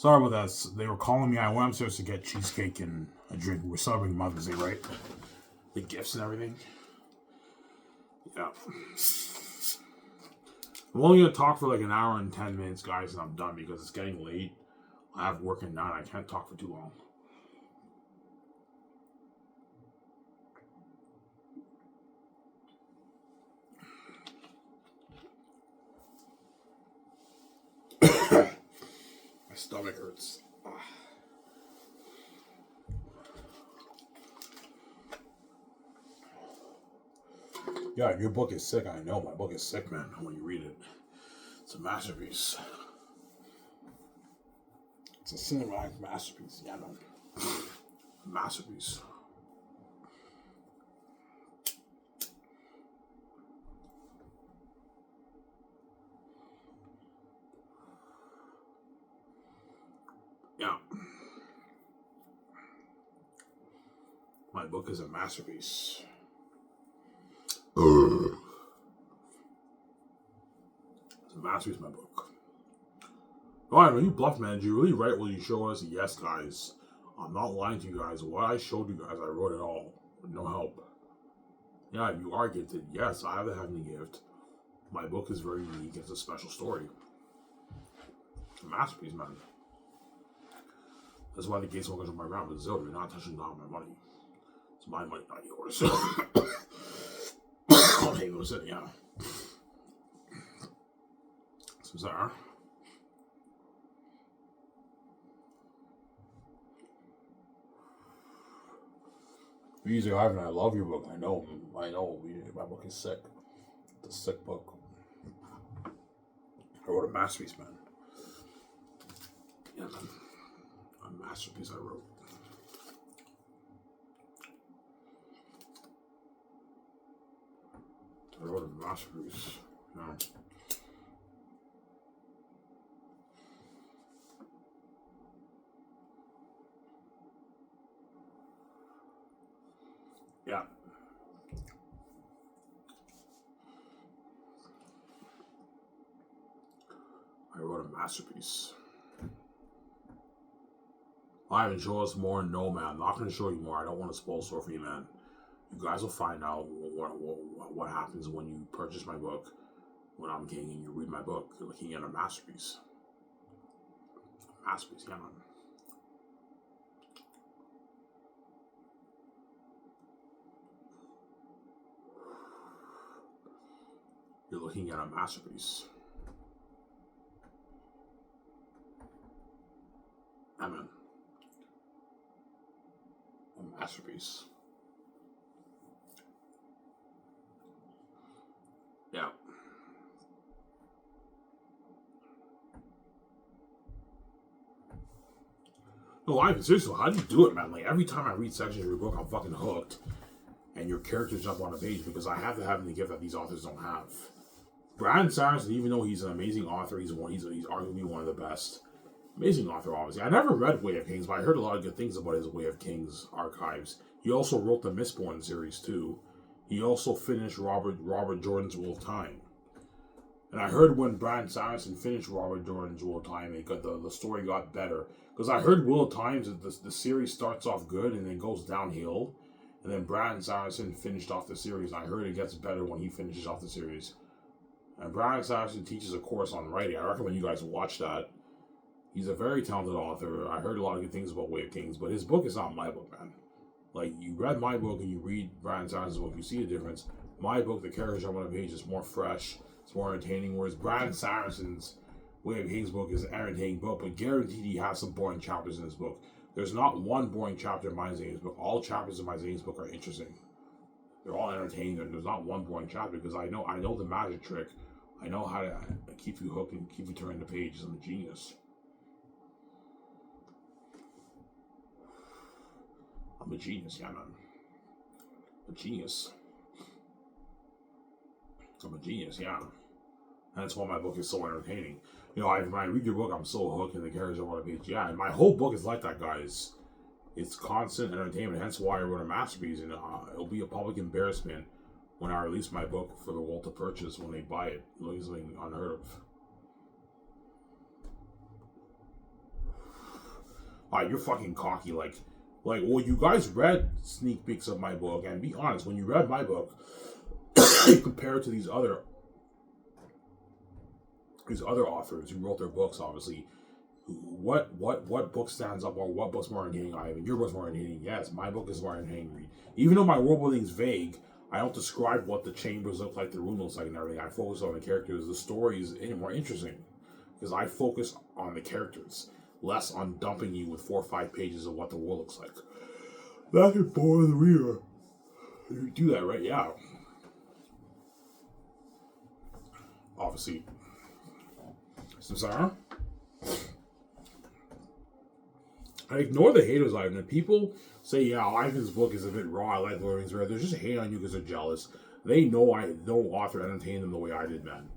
Sorry about that. They were calling me. I went upstairs to get cheesecake and a drink. We're celebrating Mother's Day, right? The gifts and everything. Yeah. I'm only going to talk for like an hour and 10 minutes, guys, and I'm done because it's getting late. I have work at 9. I can't talk for too long. My stomach hurts. Yeah, your book is sick. I know. My book is sick, man, when you read it. It's a masterpiece. It's a cinematic masterpiece. Yeah, man. Masterpiece. Yeah. My book is a masterpiece. It's a masterpiece, my book. Alright, when you bluff, man, did you really write what you showed us? Yes, guys. I'm not lying to you guys. What I showed you guys, I wrote it all. With no help. Yeah, you are gifted. Yes, I have the heavenly gift. My book is very unique. It's a special story. It's a masterpiece, man. That's why the gates won't go to my ground with zero. You're not touching down my money. It's my money, not yours. Okay, listen, yeah. So sorry. Easy, Ivan, I love your book. I know. My book is sick. It's a sick book. I wrote a masterpiece, man. Yeah, man. A masterpiece I wrote. I wrote a masterpiece. No. Yeah. I wrote a masterpiece. Ivan, show us more. No, man. I'm not going to show you more. I don't want to spoil story for you, man. You guys will find out what happens when you purchase my book, when I'm king, and you read my book. You're looking at a masterpiece. A masterpiece, yeah, man. You're looking at a masterpiece. Amen. A masterpiece. Yeah. No, Ivan, seriously, how do you do it, man? Like, every time I read sections of your book, I'm fucking hooked. And your characters jump on a page because I have to have the gift that these authors don't have. Brandon Sanderson, even though he's an amazing author, he's arguably one of the best. Amazing author, obviously. I never read Way of Kings, but I heard a lot of good things about his Way of Kings archives. He also wrote the Mistborn series, too. He also finished Robert Jordan's Wheel of Time. And I heard when Brandon Sanderson finished Robert Jordan's Wheel of Time, the story got better. Because I heard Wheel of Time, the series starts off good and then goes downhill. And then Brandon Sanderson finished off the series. I heard it gets better when he finishes off the series. And Brandon Sanderson teaches a course on writing. I recommend you guys watch that. He's a very talented author. I heard a lot of good things about Way of Kings, but his book is not my book, man. Like, you read my book and you read Brandon Sanderson's book, you see the difference. My book, the characters on one page, is more fresh, it's more entertaining, whereas Brandon Sanderson's Way of Kings book is an entertaining book, but guaranteed he has some boring chapters in his book. There's not one boring chapter in my Zane's book. All chapters in my Zane's book are interesting. They're all entertaining. There's not one boring chapter because I know the magic trick. I know how to keep you hooked and keep you turning the pages. I'm a genius. I'm a genius, yeah, man. A genius. I'm a genius, yeah. That's why my book is so entertaining. You know, when I read your book, I'm so hooked and the characters are on a page. Yeah, and my whole book is like that, guys. It's constant entertainment. Hence why I wrote a masterpiece, and it'll be a public embarrassment when I release my book for the world to purchase when they buy it. It's something unheard of. you're fucking cocky. Well, you guys read sneak peeks of my book, and be honest, when you read my book, compared to these other authors who wrote their books, obviously, what book stands up, or what book's more entertaining? Ivan, your book's more entertaining. Yes, my book is more entertaining. Read. Even though my world building is vague, I don't describe what the chambers look like, the room looks like, and everything. I focus on the characters. The story is more interesting because I focus on the characters, less on dumping you with 4 or 5 pages of what the world looks like. That could bore the reader. You do that, right? Yeah. Obviously. Samsara? I ignore the haters, Ivan. If people say, yeah, Ivan's book is a bit raw, I like Lord of the Rings Rare, they're just hating on you because they're jealous. They know no author entertained them the way I did, man.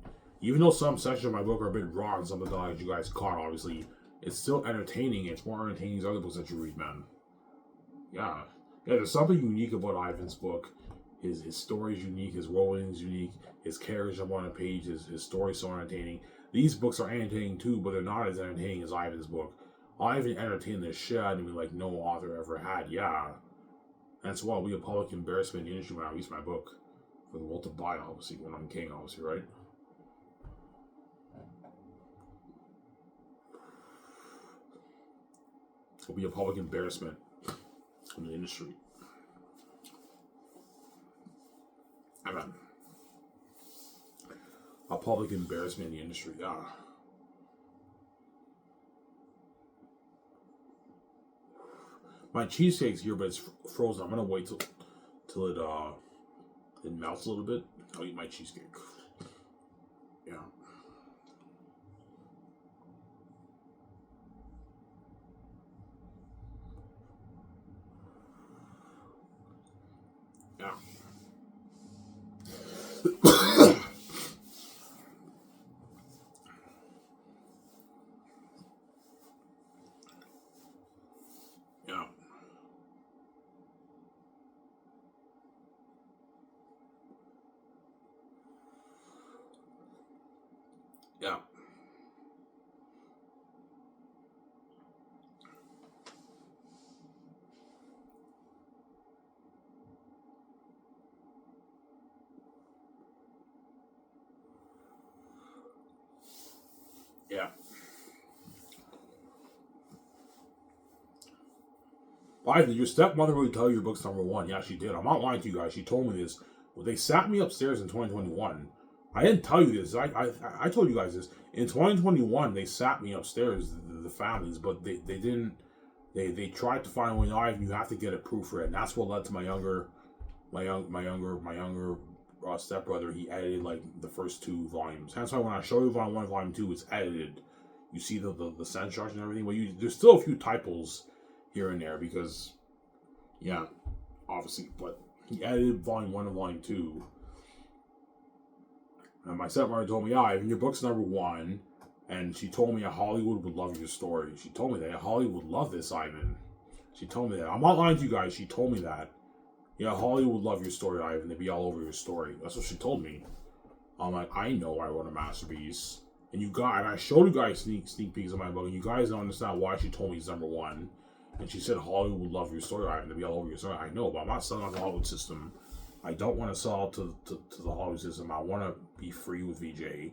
Even though some sections of my book are a bit raw and some of the dialogue you guys caught, obviously, it's still entertaining. It's more entertaining than other books that you read, man. Yeah. There's something unique about Ivan's book. His story is unique, his rolling is unique, his characters up on a page, his story is so entertaining. These books are entertaining too, but they're not as entertaining as Ivan's book. Ivan entertained the shit out of me like no author ever had, yeah. That's why we a public embarrassment in the industry when I release my book. For the world to buy, obviously, when I'm king, obviously, right? It'll be a public embarrassment in the industry. Amen. A public embarrassment in the industry, yeah. My cheesecake's here, but it's frozen. I'm gonna wait till it melts a little bit. I'll eat my cheesecake. Yeah. Yeah. Yeah. Yeah. Yeah. Why did your stepmother really tell you your book's number 1? Yeah, she did. I'm not lying to you guys. She told me this. Well, they sat me upstairs in 2021. I didn't tell you this. I told you guys this. In 2021, they sat me upstairs, the families, but they didn't. They tried to find a way. No, you have to get it proofread, and that's what led to my younger stepbrother. He edited like the first 2 volumes. That's why when I show you volume 1, volume 2, it's edited. You see the sentence and everything. Well, there's still a few typos here and there because, yeah, obviously. But he edited volume 1 and volume 2. And my stepmother told me, yeah, Ivan, your book's number 1. And she told me Hollywood would love your story. She told me that Hollywood would love this, Ivan. She told me that. I'm not lying to you guys. She told me that. Yeah, Hollywood would love your story, Ivan. They'd be all over your story. That's what she told me. I'm like, I know I wrote a masterpiece. And I showed you guys sneak peeks of my book, and you guys don't understand why she told me it's number 1. And she said Hollywood would love your story, Ivan. They'd be all over your story. I know, but I'm not selling out the Hollywood system. I don't want to sell out to the Hollywood system. I want to be free with VJ.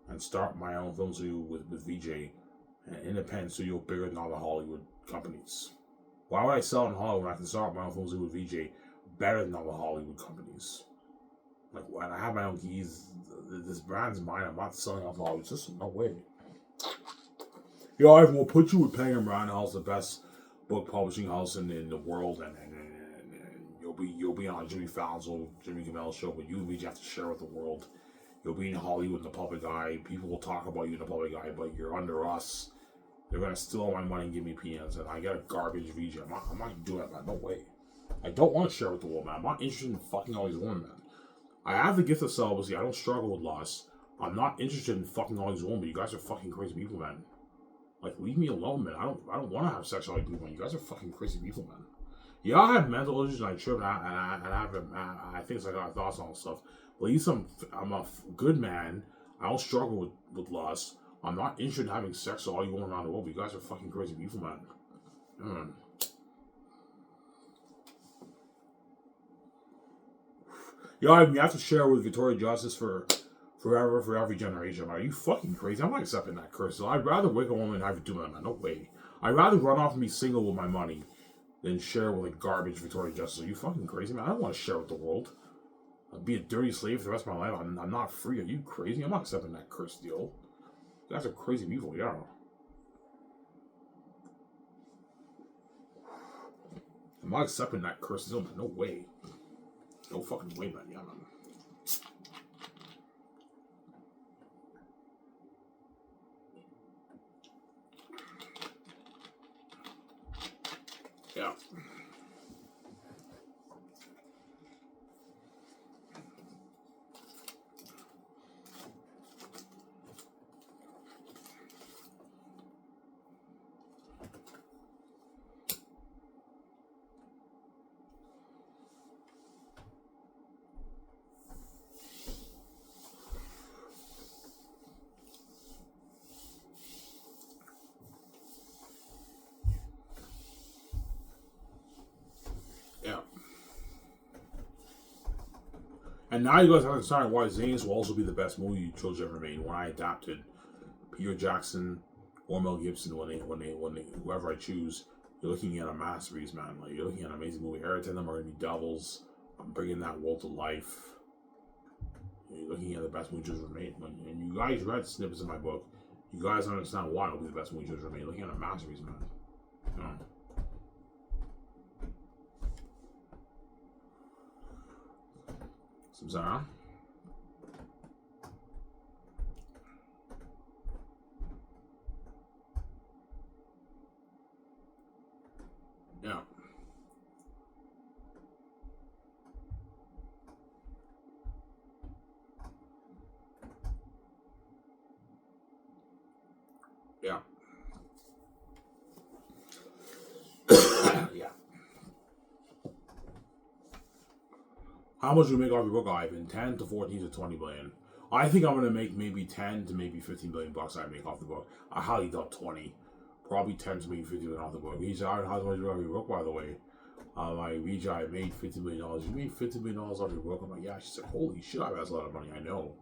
And start my own film studio with VJ, an independent studio bigger than all the Hollywood companies. Why would I sell in Hollywood when I can start my own film studio with VJ better than all the Hollywood companies? Like, when I have my own keys, this brand's mine. I'm not selling off the Hollywood system. No way. Yo, Ivan, we'll put you with Penguin Brand House, the best book publishing house in the world, and you'll be on Jimmy Fallon's or Jimmy Kimmel's show, but you and VJ have to share with the world. You'll be in Hollywood in the public eye. People will talk about you in the public eye, but you're under us. They're going to steal all my money and give me peanuts. And I got a garbage VJ. I'm not doing that, man. No way. I don't want to share with the world, man. I'm not interested in fucking all these women, man. I have the gift of celibacy. I don't struggle with lust. I'm not interested in fucking all these women, but you guys are fucking crazy people, man. Like, leave me alone, man. I don't want to have sex with all these people, man. You guys are fucking crazy people, man. Yeah, I have mental issues and I trip and I think I got thoughts on stuff. But at least I'm a good man. I don't struggle with lust. I'm not interested in having sex with all you women around the world. But you guys are fucking crazy people, man. Yo, I mean, you have to share with Victoria Justice for forever, for every generation. Are you fucking crazy? I'm not accepting that curse. So I'd rather wake a woman and have to do that, man. No way. I'd rather run off and be single with my money than share with a garbage Victoria Justice. Are you fucking crazy, man? I don't want to share with the world. I'll be a dirty slave for the rest of my life. I'm not free. Are you crazy? I'm not accepting that curse deal. You guys are crazy people, yeah. I'm not accepting that curse deal, man. No way. No fucking way, man. Yeah, man. Yeah. Yeah. And now you guys have to understand why Xanus will also be the best movie you chose ever made. When I adapted Peter Jackson or Mel Gibson, when they whoever I choose, you're looking at a masterpiece, man. Like, you're looking at an amazing movie. Every of them are gonna be devils. I'm bringing that world to life. You're looking at the best movie ever made. And you guys read snippets of my book. You guys understand why it'll be the best movie ever made. You're looking at a masterpiece, man. You know? Samsara. Yeah. Yeah. Yeah. How much do you make off your book, Ivan? 10 to 14 to 20 billion. I think I'm gonna make maybe 10 to maybe 15 billion bucks. I make off the book. I highly doubt 20. Probably 10 to maybe 15 billion off the book. He's how much do you off your book, by the way? My Rija, I made $50 million. You made $50 million off your book? I'm like, yeah. She said, holy shit, that's a lot of money. I know.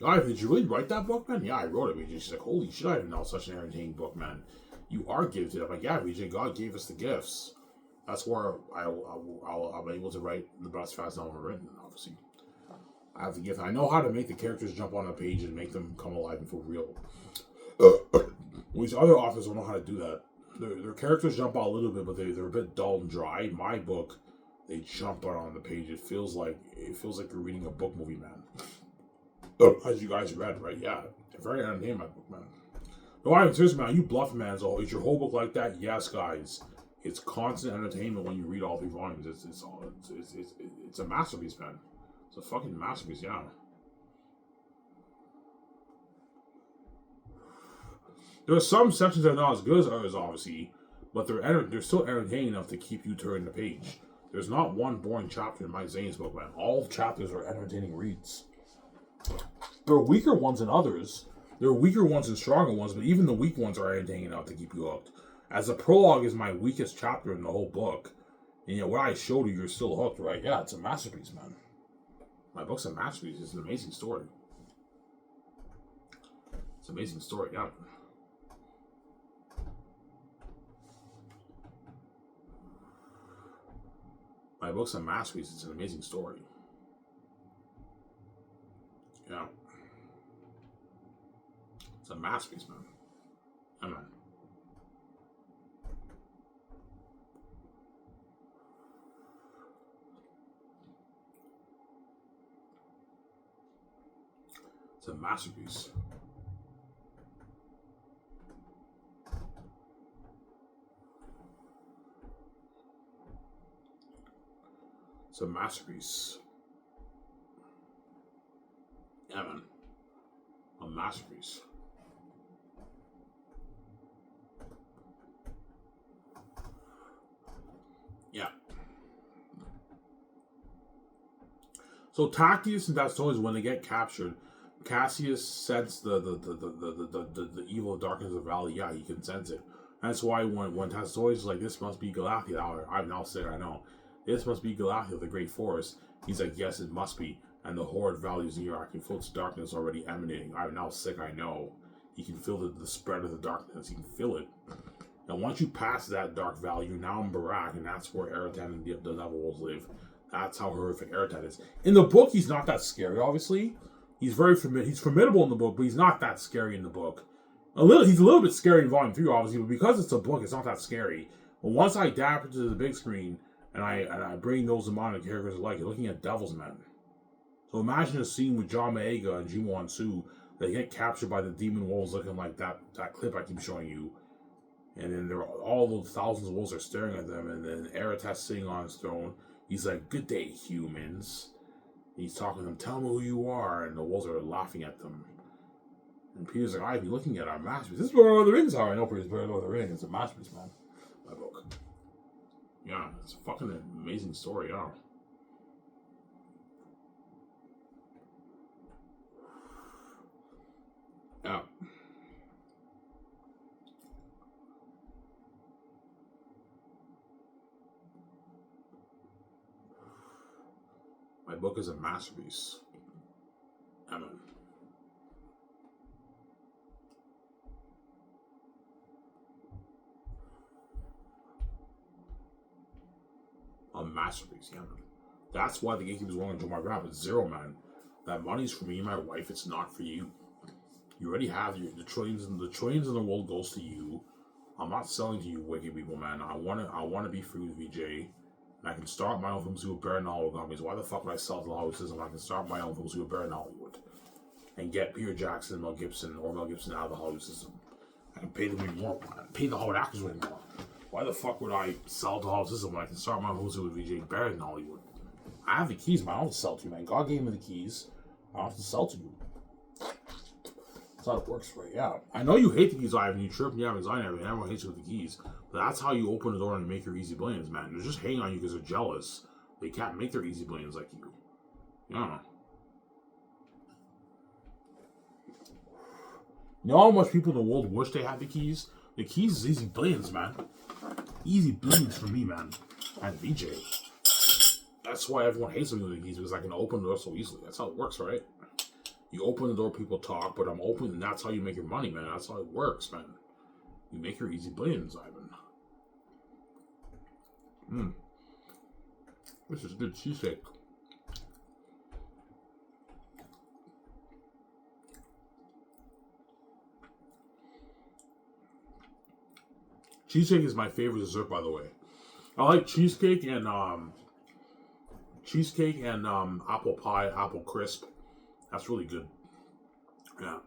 Ivan, did you really write that book, man? Yeah, I wrote it, Rija. She's like, holy shit, I didn't know such an entertaining book, man. You are gifted. I'm like, yeah, Rija, God gave us the gifts. That's where I'll be able to write the best fast novel ever written, obviously. I have the gift. I know how to make the characters jump on a page and make them come alive and feel real. These other authors don't know how to do that. Their characters jump out a little bit, but they're a bit dull and dry. My book, they jump out on the page. It feels like you're reading a book movie, man. As you guys read, right? Yeah. Very entertaining, my book, man. No, I'm serious, man. You bluff, man. So is your whole book like that? Yes, guys. It's constant entertainment when you read all 3 volumes. It's a masterpiece, man. It's a fucking masterpiece, yeah. There are some sections that are not as good as others, obviously, but they're still entertaining enough to keep you turning the page. There's not one boring chapter in my Zane's book, man. All chapters are entertaining reads. There are weaker ones than others. There are weaker ones and stronger ones, but even the weak ones are entertaining enough to keep you hooked. As the prologue is my weakest chapter in the whole book, and yet what I showed you, you're still hooked, right? Yeah, it's a masterpiece, man. My book's a masterpiece. It's an amazing story. It's an amazing story, yeah. My book's a masterpiece. It's an amazing story. Yeah. It's a masterpiece, man. Yeah, man. It's a masterpiece. It's a masterpiece. Yeah, man. A masterpiece. Yeah. So Tactius and Dastones, when they get captured, Cassius sensed the evil darkness of the valley. Yeah, he can sense it. That's why when Tassoy's like, this must be Galathia, I'm now saying, I know, this must be Galathia, the great forest. He's like, yes, it must be. And the horde values near. I can feel its darkness already emanating. I'm now sick, I know. He can feel the spread of the darkness. He can feel it. And once you pass that dark valley, you're now in Barak, and that's where Eratan and the Devil Wolves live. That's how horrific Eratan is. In the book, he's not that scary, obviously. He's he's formidable in the book, but he's not that scary in the book. He's a little bit scary in Volume 3, obviously, but because it's a book, it's not that scary. But once I adapt it to the big screen, and I bring those demonic characters alike, you're looking at Devil's Men. So imagine a scene with John Maega and Jimon Su. They get captured by the demon wolves looking like that clip I keep showing you. And then all those thousands of wolves are staring at them, and then Eratas sitting on his throne. He's like, "Good day, humans." And he's talking to them, "Tell me who you are," and the wolves are laughing at them. And Peter's like, "I've been looking at our masterpiece. This is where Lord of the Rings are." I know Peter's better Lord of the Rings. It's a masterpiece, man. My book. Yeah, it's a fucking amazing story, yeah. Yeah. My book is a masterpiece. Amen. A masterpiece, yeah, man. That's why the gatekeepers want to join my rap. It's zero, man. That money's for me and my wife. It's not for you. You already have the trillions, and the trillions in the world goes to you. I'm not selling to you, wicked people, man. I want to be free with VJ. And I can start my own pharmaceutical better in Hollywood companies. Why the fuck would I sell to the Hollywood system when I can start my own pharmaceutical better in Hollywood? And get Peter Jackson, Mel Gibson out of the Hollywood system. I can pay them way more, man. Pay the Hollywood actors way more. Why the fuck would I sell to the Hollywood system when I can start my own pharmaceutical with VJ better in Hollywood? I have the keys, man. I don't have to sell to you, man. God gave me the keys. I don't have to sell to you. That's how it works for you. Yeah. I know you hate the keys, Ivan. You trip and you have anxiety and everyone hates you with the keys. But that's how you open the door and make your easy billions, man. They're just hating on you because they're jealous. They can't make their easy billions like you. Yeah. You know how much people in the world wish they had the keys? The keys is easy billions, man. Easy billions for me, man. And VJ. That's why everyone hates me with the keys, because I can open the door so easily. That's how it works, right? You open the door, people talk, but I'm open, and that's how you make your money, man. That's how it works, man. You make your easy billions, Ivan. This is good cheesesteak. Cheesesteak is my favorite dessert, by the way. I like cheesecake and apple pie, apple crisp. That's really good. Yeah.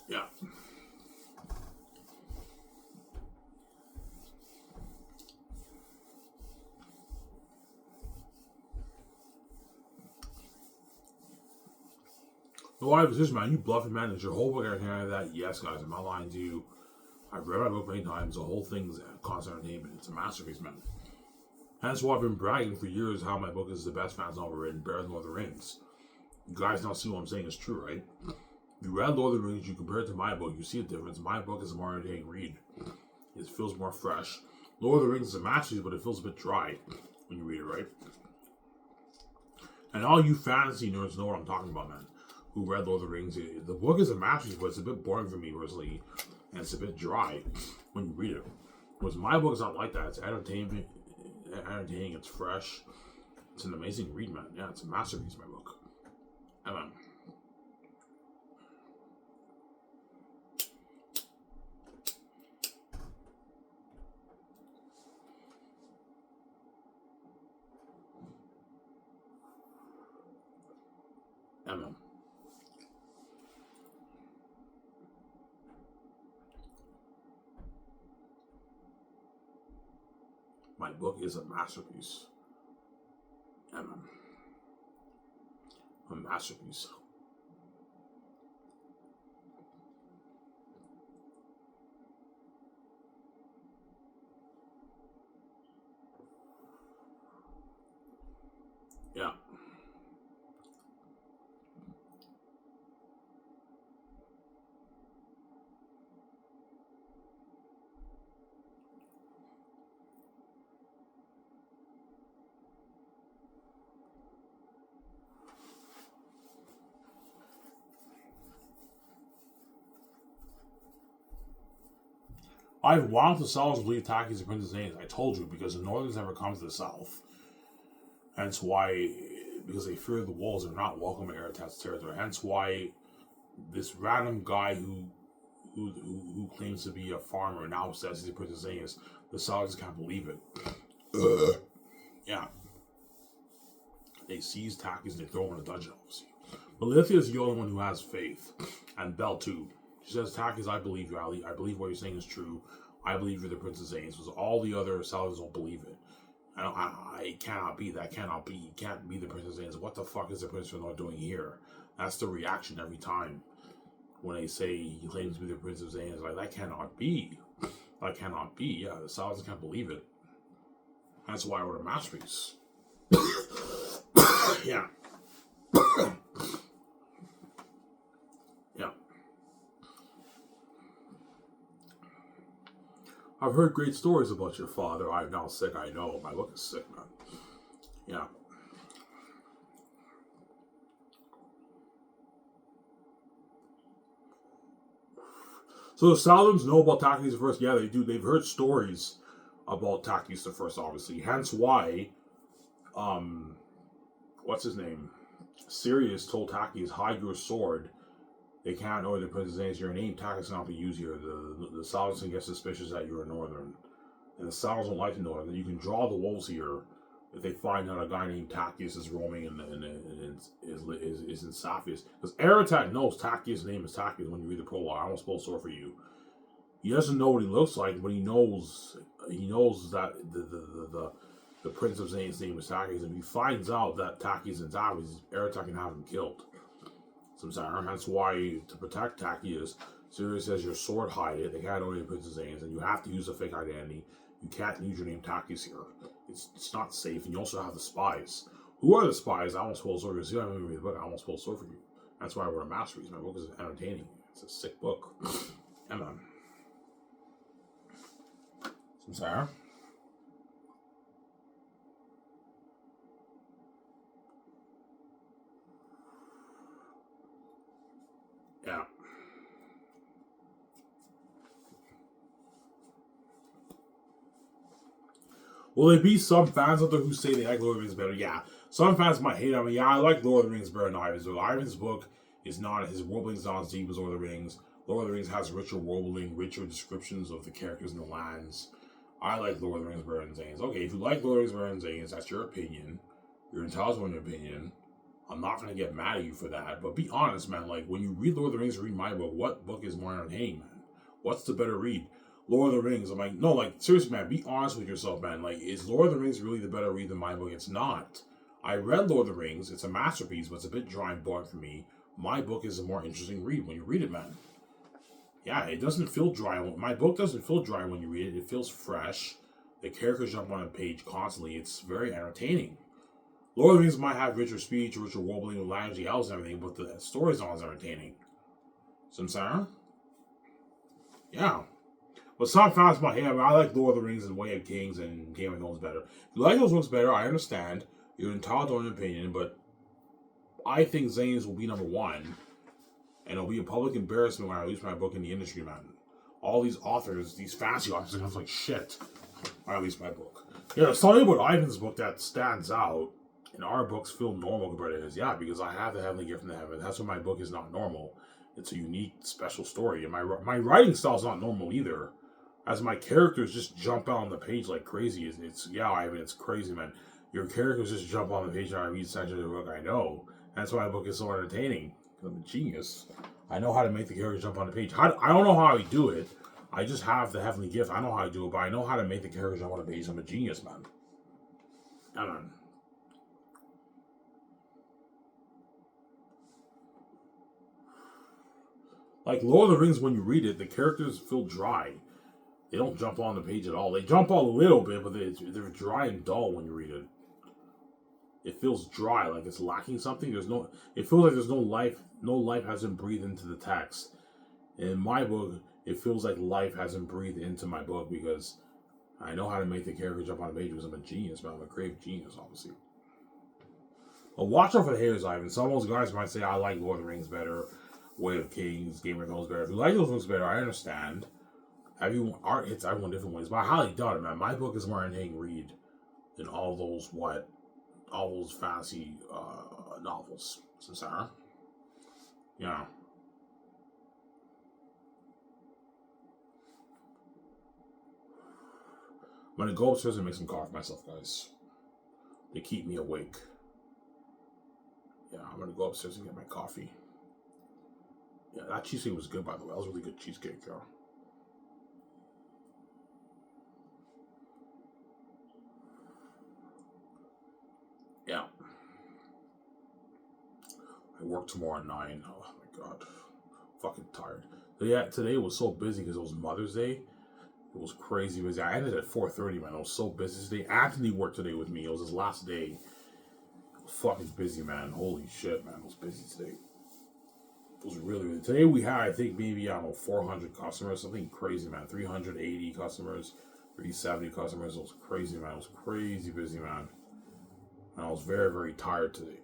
Yeah. The life is this, man. You bluffing, man. Is your whole book everything like that? Yes, guys. I'm not lying to you. I've read my book many times. The whole thing's constant entertainment. It's a masterpiece, man. That's why I've been bragging for years how my book is the best fantasy novel written, better than Lord of the Rings. You guys now see what I'm saying is true, right? You read Lord of the Rings, you compare it to my book, you see a difference. My book is a more entertaining read. It feels more fresh. Lord of the Rings is a masterpiece, but it feels a bit dry when you read it, right? And all you fantasy nerds know what I'm talking about, man. Who read Lord of the Rings. The book is a masterpiece, but it's a bit boring for me personally. And it's a bit dry when you read it. Whereas my book is not like that. It's entertaining, it's fresh. It's an amazing read, man. Yeah, it's a masterpiece, my book. And man. My book is a masterpiece. A masterpiece. Yeah. I've wanted the Southerners to believe Taki's the Princess Ains. I told you, because the Northerners never come to the South. Hence why, because they fear the wolves, are not welcome in Aratat's territory. Hence why this random guy who claims to be a farmer now says he's a Princess Ains, the Southerners can't believe it. Yeah. They seize Takis and they throw him in a dungeon, obviously. But Lithia is the only one who has faith. And Belle, too. She says, Takis, I believe you, Ali. I believe what you're saying is true. I believe you're the Princess Ains. Because all the other Southerners don't believe it. It cannot be. That cannot be. You can't be the Princess Ains. What the fuck is the Princess Ains doing here? That's the reaction every time. When they say he claims to be the Princess Ains. Like, that cannot be. That cannot be. Yeah, the Southerners can't believe it. That's why I wrote a masterpiece. Yeah. Yeah. I've heard great stories about your father. I'm now sick, I know. My book is sick, man. Yeah. So the Saudins know about Takis the First. Yeah, they do. They've heard stories about Takis the First, obviously. Hence why, what's his name? Sirius told Takis, hide your sword. They can't know the Princess Ains. Your name Takis cannot be used here. The Saudins can get suspicious that you're a Northern. And the Saudins don't like to know that. You can draw the wolves here if they find out a guy named Takis is roaming and is in Sapphis. Because Aratat knows Takis' name is Takis when you read the prologue. I almost spoke sore for you. He doesn't know what he looks like, but he knows that the Prince of Zane's name is Takis. And if he finds out that Takis and Sapphis, Aratat can have him killed. Sometimes that's why, to protect Takius, Sirius says your sword hide it. They can't know the Princess Zane's, and you have to use a fake identity. You can't use your name Takis here. It's not safe, and you also have the spies. Who are the spies? I almost spoiled story. See, I haven't read the book. I almost spoiled story for you. That's why I wrote a masterpiece. My book is entertaining. It's a sick book. And Sarah. Yeah. Will there be some fans out there who say they like Lord of the Rings better? Yeah. Some fans might hate it. I mean, yeah, I like Lord of the Rings better than Ivan's book. Ivan's book is not, his world building is not as deep as Lord of the Rings. Lord of the Rings has richer world building, richer descriptions of the characters and the lands. I like Lord of the Rings better than Zane's. Okay, if you like Lord of the Rings better than Zane's, that's your opinion. You're entitled to your opinion. I'm not going to get mad at you for that. But be honest, man. Like, when you read Lord of the Rings or read my book, what book is more entertaining, man? What's the better read? Lord of the Rings. I'm like, no, like, seriously, man, be honest with yourself, man. Like, is Lord of the Rings really the better read than my book? It's not. I read Lord of the Rings. It's a masterpiece, but it's a bit dry and boring for me. My book is a more interesting read when you read it, man. Yeah, it doesn't feel dry. My book doesn't feel dry when you read it. It feels fresh. The characters jump on a page constantly. It's very entertaining. Lord of the Rings might have richer speech, richer warbling, language, else and everything, but the story's not as entertaining. So I'm saying? Yeah. But some fans might, hey, I like Lord of the Rings and Way of Kings and Game of Thrones better. If you like those books better, I understand. You're entitled to your opinion, but I think Xanus will be number one. And it'll be a public embarrassment when I release my book in the industry, man. All these authors, these fancy authors, are going to feel like shit when I release my book. Yeah, something about Ivan's book that stands out, and our books feel normal compared to his. Yeah, because I have the heavenly gift from the heaven. That's why my book is not normal. It's a unique, special story. And my writing style is not normal either. As my characters just jump out on the page like crazy. Yeah, Ivan, it's crazy, man. Your characters just jump on the page and I read sections of the book. I know. That's why my book is so entertaining. I'm a genius. I know how to make the characters jump on the page. I don't know how I do it. I just have the heavenly gift. I know how I do it, but I know how to make the characters jump on the page. I'm a genius, man. I don't know. Like Lord of the Rings, when you read it, the characters feel dry. They don't jump on the page at all. They jump on a little bit, but they're dry and dull when you read it. It feels dry, like it's lacking something. It feels like there's no life. No life hasn't breathed into the text. In my book, it feels like life hasn't breathed into my book because I know how to make the character jump on the page because I'm a genius, but I'm a creative genius, obviously. But watch out for the haters, Ivan. Some of those guys might say, I like Lord of the Rings better, Way of Kings, Game of Thrones better. If you like those books better, I understand. Art hits everyone different ways, but I highly doubt it, man. My book is more entertaining read than all those fancy novels. Sincere? Yeah. I'm gonna go upstairs and make some coffee myself, guys. They keep me awake. Yeah, I'm gonna go upstairs and get my coffee. Yeah, that cheesecake was good, by the way. That was really good cheesecake, y'all. Yeah. I work tomorrow at 9. Oh my god. Fucking tired. Yeah, today was so busy because it was Mother's Day. It was crazy busy. I ended at 4:30, man. I was so busy today. Anthony worked today with me. It was his last day. It was fucking busy, man. Holy shit, man. It was busy today. It was really busy. Today we had, I think, maybe, I don't know, 400 customers. Something crazy, man. 380 customers. 370 customers. It was crazy, man. It was crazy busy, man. And I was very, very tired today.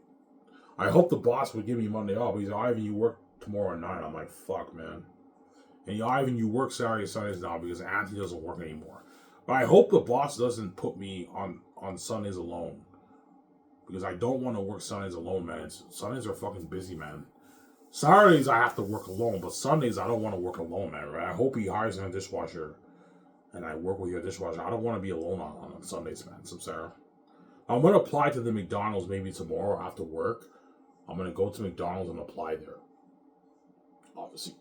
I hope the boss would give me Monday off. He's like, Ivan, you work tomorrow night. I'm like, fuck, man. And Ivan, you work Saturday, Sundays now because Anthony doesn't work anymore. But I hope the boss doesn't put me on Sundays alone. Because I don't want to work Sundays alone, man. Sundays are fucking busy, man. Saturdays I have to work alone, but Sundays I don't want to work alone, man. Right? I hope he hires a dishwasher and I work with your dishwasher. I don't want to be alone on Sundays, man. So, Sarah. I'm going to apply to the McDonald's maybe tomorrow after work. I'm going to go to McDonald's and apply there. Obviously.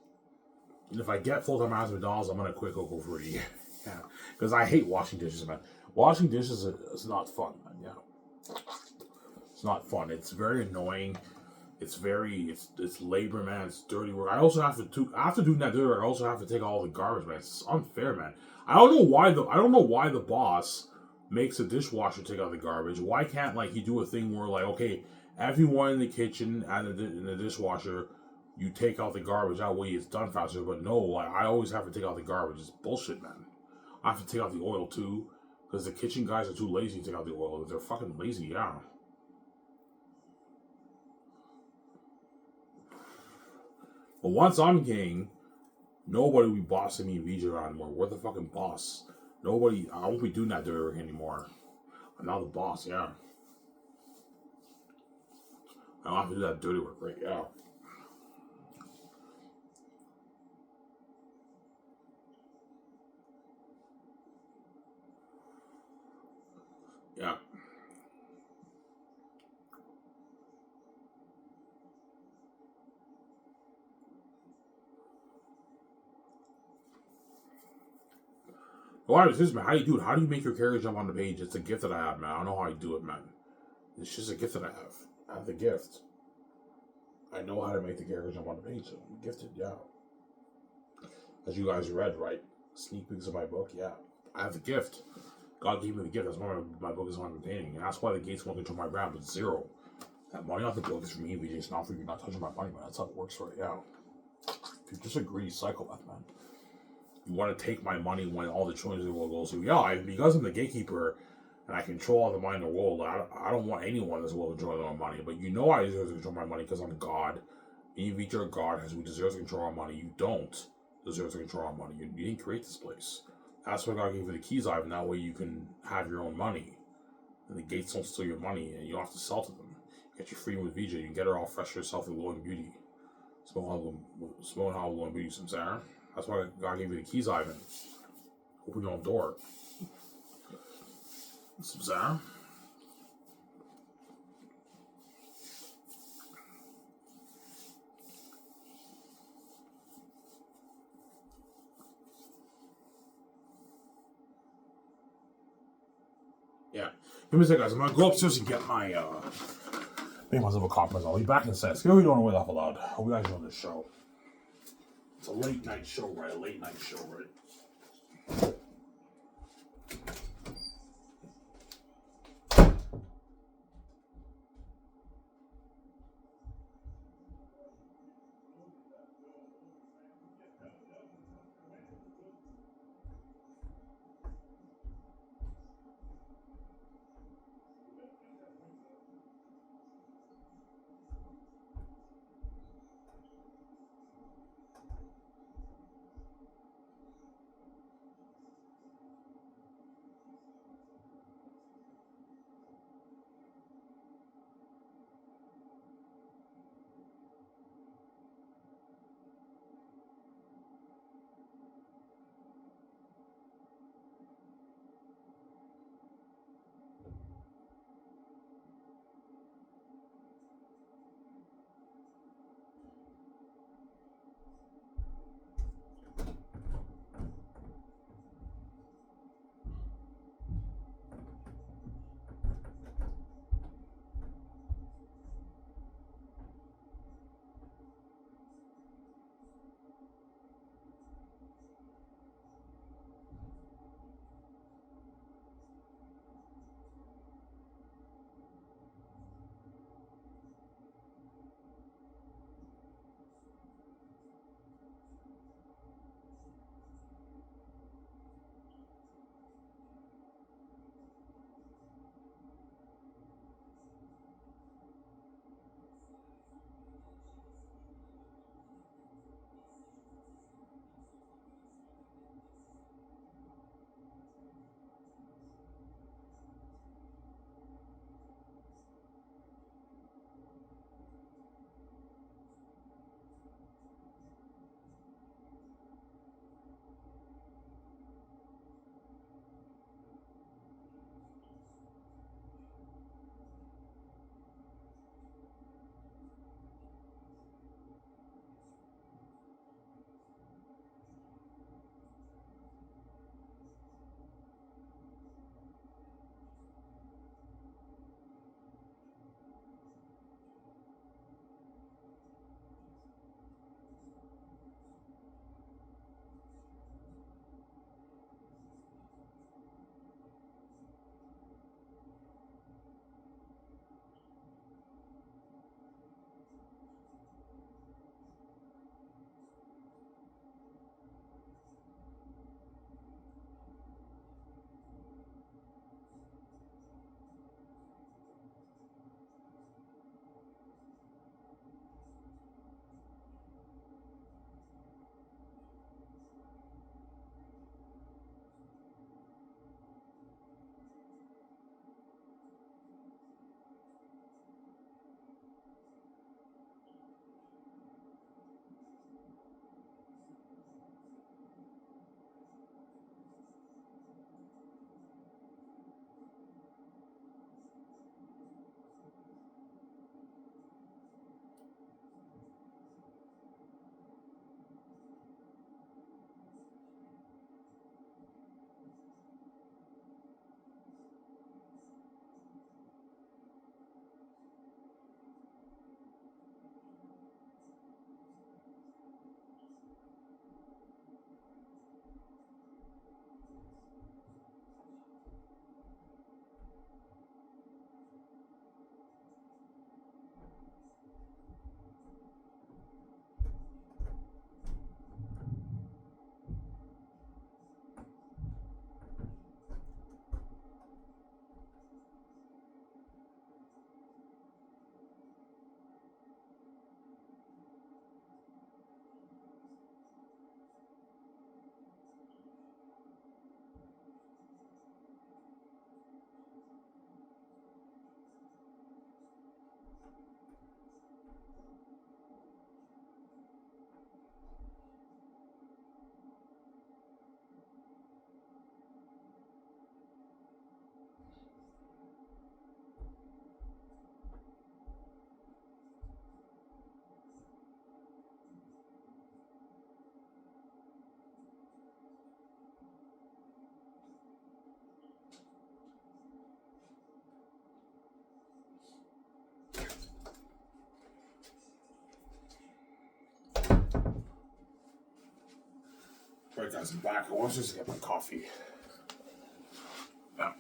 And if I get full-time hours at McDonald's, I'm going to quit Cocoa for a year. Yeah. Because I hate washing dishes, man. Washing dishes is not fun, man. Yeah. It's not fun. It's very annoying. It's labor, man. It's dirty work. I also have to after doing that dirty work, I also have to take all the garbage, man. It's unfair, man. I don't know why the boss makes a dishwasher take out the garbage. Why can't he do a thing where okay, everyone in the kitchen and in the dishwasher, you take out the garbage. That way it's done faster. But no, I always have to take out the garbage. It's bullshit, man. I have to take out the oil too because the kitchen guys are too lazy to take out the oil. They're fucking lazy, yeah. But once I'm king, nobody will be bossing me in VJ around anymore. We're the fucking boss. I won't be doing that dirty work anymore. I'm now the boss, yeah. I don't have to do that dirty work, right? Yeah. Yeah. Well, this, man. How do you do it? How do you make your character jump on the page? It's a gift that I have, man. I don't know how I do it, man. It's just a gift that I have. I have the gift. I know how to make the character jump on the page. So I'm gifted, yeah. As you guys read, right? Sneak peeks of my book, yeah. I have the gift. God gave me the gift. That's why my book is on painting. And that's why the gates won't control my brand, but zero. That money off the book is for me, VJ. It's not for you. You're not touching my money, man. That's how it works right now. You're just a greedy psychopath, man. You want to take my money when all the choices will go. So, yeah, because I'm the gatekeeper and I control all the money in the world, I don't want anyone in this world to control their own money. But you know I deserve to control my money because I'm God. Me and VJ are God, who deserves to control our money. You don't deserve to control our money. You didn't create this place. That's why God gave you the keys, Ivan. That way you can have your own money. And the gates don't steal your money, and you don't have to sell to them. Get your freedom with VJ. You can get her all fresh for yourself with glowing beauty. Smelling how glowing beauty, some Sarah. That's why God gave you the keys, Ivan. Open your own door. Some Sarah. Yeah. Give me a second, guys. I'm gonna go upstairs and get my make myself a conference. I'll be back in a second. Scary don't know where that loud. Hope you guys know this show. It's a late night show, right? A late night show, right? Alright guys, I'm back. I want to just get my coffee. Yeah.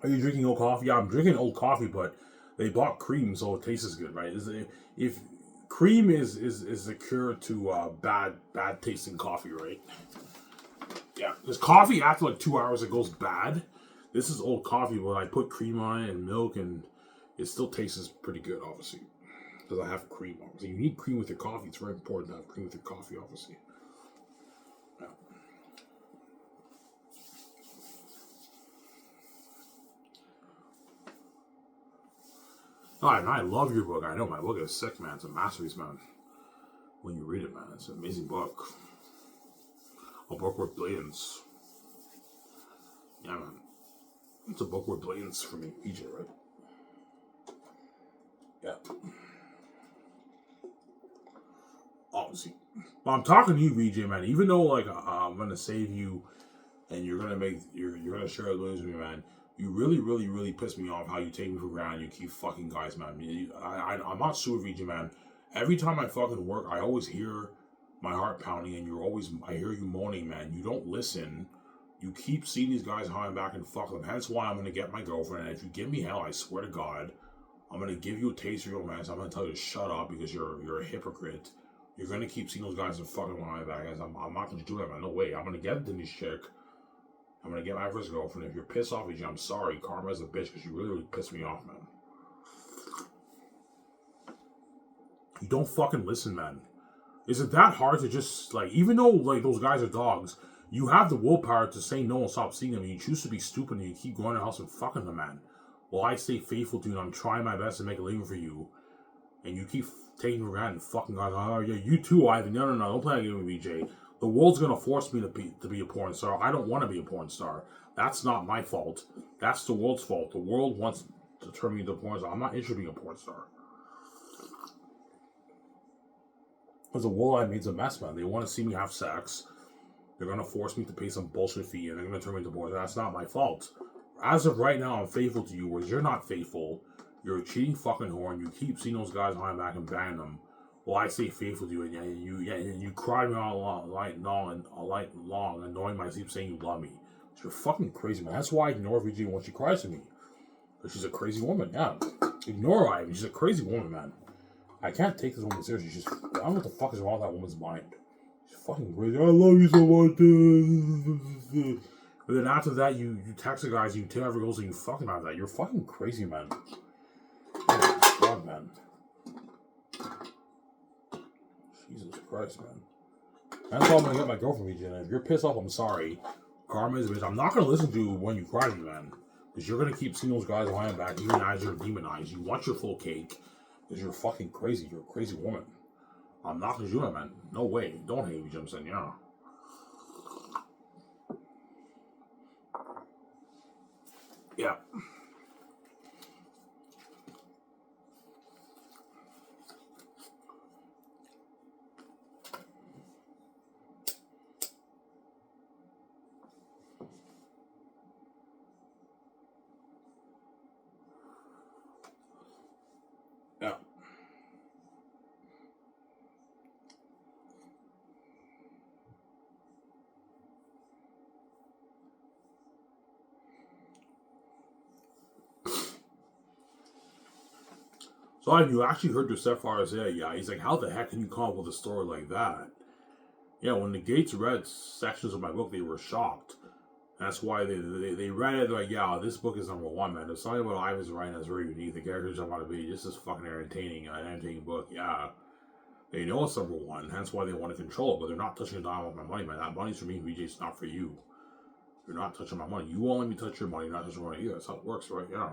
Are you drinking old coffee? Yeah, I'm drinking old coffee, but they bought cream, so it tastes good, right? If cream is the cure to bad tasting coffee, right? Yeah, because coffee after like 2 hours it goes bad. This is old coffee, but I put cream on it and milk, and it still tastes pretty good, obviously. Because I have cream, obviously. You need cream with your coffee. It's very important to have cream with your coffee, obviously. Yeah. Oh, and I love your book. I know my book is sick, man. It's a masterpiece, man. When you read it, man, it's an amazing book. A book worth billions. Yeah, man. It's a book worth billions for me, EJ, right? Yeah. Obviously. Well, I'm talking to you, VJ, man. Even though, like, I'm gonna save you, and you're gonna share the news with me, man. You really, really, really piss me off how you take me for granted. You keep fucking guys, man. I'm not sure, VJ, man. Every time I fucking work, I always hear my heart pounding, and I hear you moaning, man. You don't listen. You keep seeing these guys hauling back and fuck them. Hence why I'm gonna get my girlfriend. And if you give me hell, I swear to God, I'm gonna give you a taste of your romance. I'm gonna tell you to shut up because you're a hypocrite. You're gonna keep seeing those guys and fucking behind my back. I'm not gonna do that, man. No way. I'm gonna get a Denise chick. I'm gonna get my first girlfriend. If you're pissed off at you, I'm sorry. Karma's a bitch because you really, really pissed me off, man. You don't fucking listen, man. Is it that hard to just, like, even though, like, those guys are dogs, you have the willpower to say no and stop seeing them, and you choose to be stupid and you keep going to the house and fucking them, man. Well, I stay faithful to you and I'm trying my best to make a living for you, and you keep taking for granted and fucking guys, oh yeah, you too, Ivan. No, don't play that game with me, BJ. The world's gonna force me to be a porn star. I don't want to be a porn star. That's not my fault. That's the world's fault. The world wants to turn me into a porn star. I'm not interested in being a porn star. Because the world I made's a mess, man. They want to see me have sex. They're gonna force me to pay some bullshit fee, and they're gonna turn me into a porn star. That's not my fault. As of right now, I'm faithful to you, whereas you're not faithful. You're a cheating fucking whore, and you keep seeing those guys behind back and banging them. Well, I stay faithful to you, and you cry me all night long, annoying my sleep, saying you love me. So you're fucking crazy, man. That's why I ignore VG when she cries to me. Because she's a crazy woman, yeah. Ignore her, Ivan. She's a crazy woman, man. I can't take this woman seriously. I don't know what the fuck is wrong with that woman's mind. She's fucking crazy. I love you so much. But then after that, you text the guys, you tell every girl, and you fucking have that. You're fucking crazy, man. Oh, God, man. Jesus Christ, man. That's all I'm gonna get my girlfriend, Jenna. If you're pissed off, I'm sorry. Karma is a bitch. I'm not gonna listen to you when you cry to me, man. Because you're gonna keep seeing those guys lying back, even eyes are demonized. You want your full cake. Because you're fucking crazy. You're a crazy woman. I'm not gonna do that, man. No way. Don't hate me, Jim saying, yeah. Yeah. Yeah. So you actually heard your stepfather say, yeah, he's like, how the heck can you come up with a story like that? Yeah, when the Gates read sections of my book, they were shocked. That's why they read it, they're like, yeah, this book is number one, man. There's something about Ivan's writing that's very unique. The characters I want to be, this is fucking entertaining book, yeah. They know it's number one, hence why they want to control it, but they're not touching a dime with my money, man. That money's for me, VJ, it's not for you. You're not touching my money. You won't let me touch your money, you're not touching my money either. That's how it works, right? Yeah.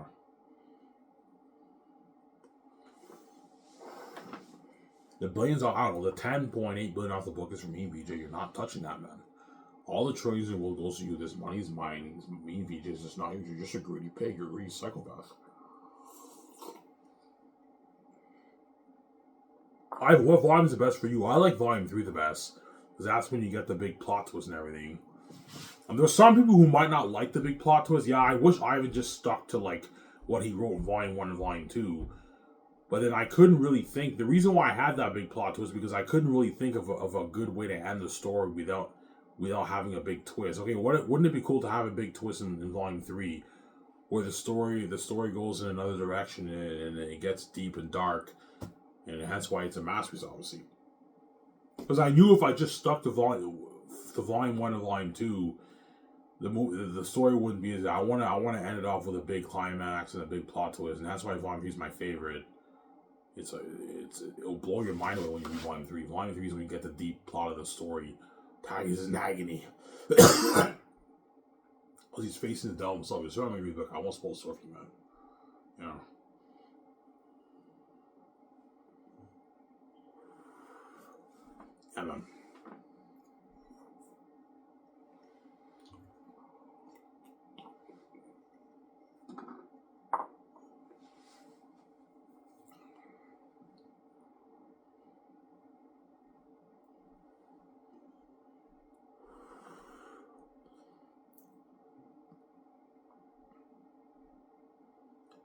The billions are out. The 10.8 billion off the book is for me, VJ. You're not touching that, man. All the trillions in the world goes to you. This money is mine. It's me, VJ. It's just not you. You're just a greedy pig. You're a greedy psychopath. What volume is the best for you? I like volume 3 the best. Because that's when you get the big plot twist and everything. There's some people who might not like the big plot twist. Yeah, I wish Ivan just stuck to like what he wrote in Volume 1 and Volume 2. But then I couldn't really think. The reason why I had that big plot twist because I couldn't really think of a good way to end the story without having a big twist. Okay, wouldn't it be cool to have a big twist in Volume 3 where the story goes in another direction and it gets deep and dark, and that's why it's a masterpiece, obviously. Because I knew if I just stuck to Volume 1 and Volume 2, the story wouldn't be as. I want to end it off with a big climax and a big plot twist, and that's why Volume 3 is my favorite. It'll blow your mind away when you read Volume 3. Volume 3 is when you get the deep plot of the story. Tigers is in agony. He's facing the devil himself. He's trying to read the book. I won't spoil the story for you, man. You know. Yeah, man.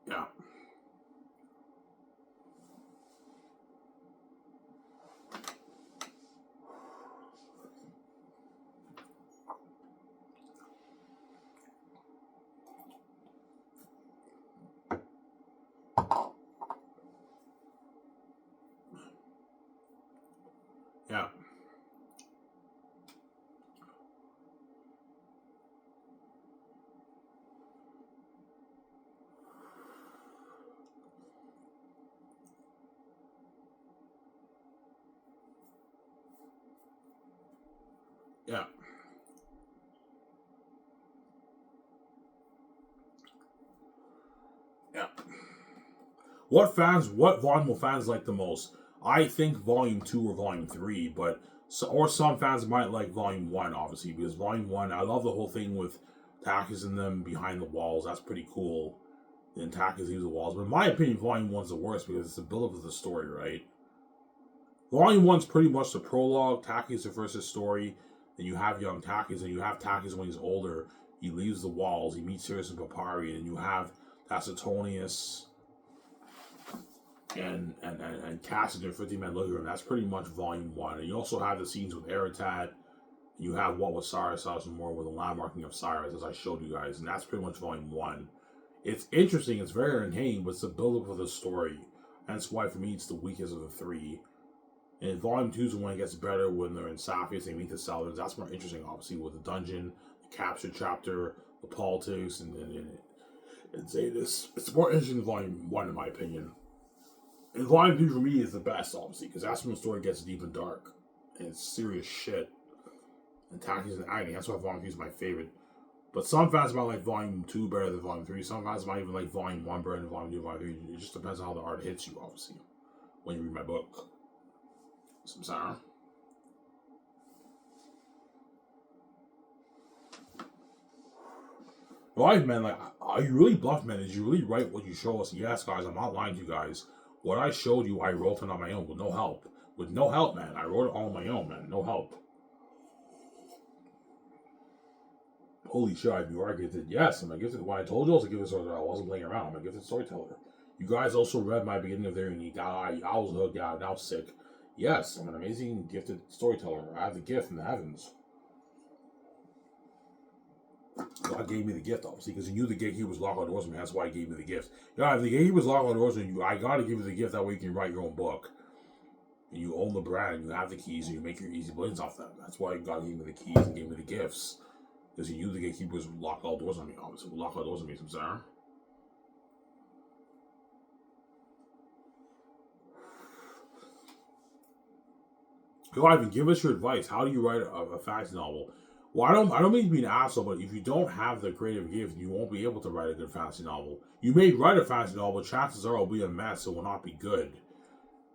Yeah. Yeah. Yeah. Yeah. What volume will fans like the most? I think Volume 2 or Volume 3, but or some fans might like Volume 1, obviously, because Volume 1, I love the whole thing with Takis and them behind the walls. That's pretty cool. And Takis leaves the walls. But in my opinion, Volume 1's the worst because it's the build-up of the story, right? Volume 1's pretty much the prologue. Takis refers to story. Then you have young Takis, and you have Takis when he's older. He leaves the walls. He meets Sirius and Papari, and you have Tacitonius and Cassidy and 50 Men looking at him. That's pretty much Volume 1. And you also have the scenes with Eretat. You have What Was Cyrus, some more with the landmarking of Cyrus, as I showed you guys. And that's pretty much Volume 1. It's interesting. It's very entertaining, but it's the build-up of the story. That's why, for me, it's the weakest of the three. And Volume 2 is when it gets better when they're in Sapphires, they meet the Southerners. That's more interesting, obviously, with the dungeon, the capture chapter, the politics, and Xanus. It's more interesting than Volume 1, in my opinion. And Volume 3 for me is the best, obviously, because that's when the story gets deep and dark. And it's serious shit. And Takis and agony. That's why Volume 3 is my favorite. But some fans might like Volume 2 better than Volume 3. Some fans might even like Volume 1 better than Volume 2, Volume 3. It just depends on how the art hits you, obviously, when you read my book. Some sound. Right, man, like, are you really bluff, man? Did you really write what you show us? Yes, guys, I'm not lying to you guys. What I showed you, I wrote it on my own with no help. With no help, man. I wrote it all on my own, man. No help. Holy shit, you are gifted. Yes, I'm a gifted. When I told you I was a gifted storyteller, I wasn't playing around. I'm a gifted storyteller. You guys also read my beginning of their unique. I was hooked. Yeah, now sick. Yes, I'm an amazing gifted storyteller. I have the gift in the heavens. God gave me the gift, obviously, because he knew the gatekeeper was locked on doors, and that's why he gave me the gift. Yeah, if the gatekeeper was locked on doors, and I gotta give you the gift, that way you can write your own book. And you own the brand, you have the keys, and you make your easy blends off them. That's why God gave me the keys and gave me the gifts. Because he knew the gatekeeper was locked all doors on me, obviously. Lock all doors on me, some Sarah. Go Ivan, give us your advice. How do you write a fantasy novel? Well, I don't mean to be an asshole, but if you don't have the creative gift, you won't be able to write a good fantasy novel. You may write a fantasy novel, but chances are it'll be a mess. It will not be good.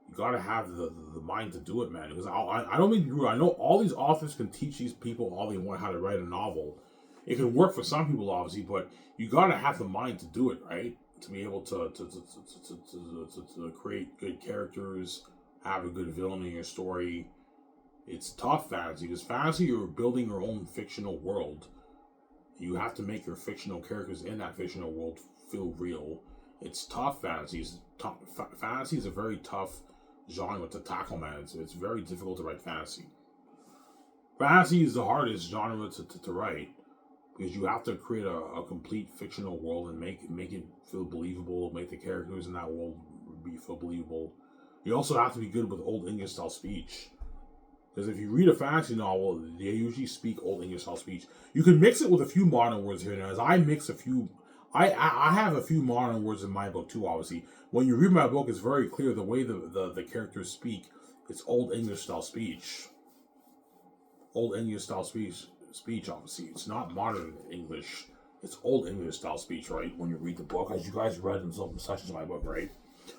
You gotta have the mind to do it, man. Because I don't mean to be rude. I know all these authors can teach these people all they want how to write a novel. It can work for some people, obviously, but you gotta have the mind to do it, right? To be able to create good characters, have a good villain in your story. It's tough fantasy because fantasy, you're building your own fictional world. You have to make your fictional characters in that fictional world feel real. It's tough. Fantasy is a very tough genre to tackle, man. It's very difficult to write fantasy. Fantasy is the hardest genre to write because you have to create a complete fictional world and make it feel believable, make the characters in that world feel believable. You also have to be good with Old English style speech. Because if you read a fantasy novel, they usually speak Old English style speech. You can mix it with a few modern words here and there. As I mix a few, I have a few modern words in my book too. Obviously, when you read my book, it's very clear the way the characters speak. It's Old English style speech. Old English style speech. Obviously, it's not modern English. It's Old English style speech, right? When you read the book, as you guys read in some sections of my book, right?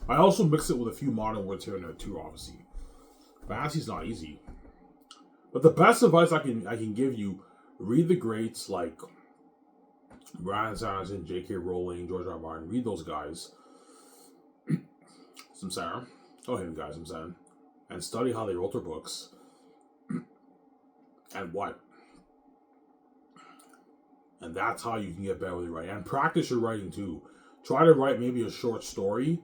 I also mix it with a few modern words here and there too. Obviously, fantasy's not easy. But the best advice I can give you, read the greats like Brandon Sanderson, J.K. Rowling, George R. R. Martin. Read those guys. Some Sarah. Go ahead, guys, I'm saying. And study how they wrote their books. And what. And that's how you can get better with your writing. And practice your writing too. Try to write maybe a short story.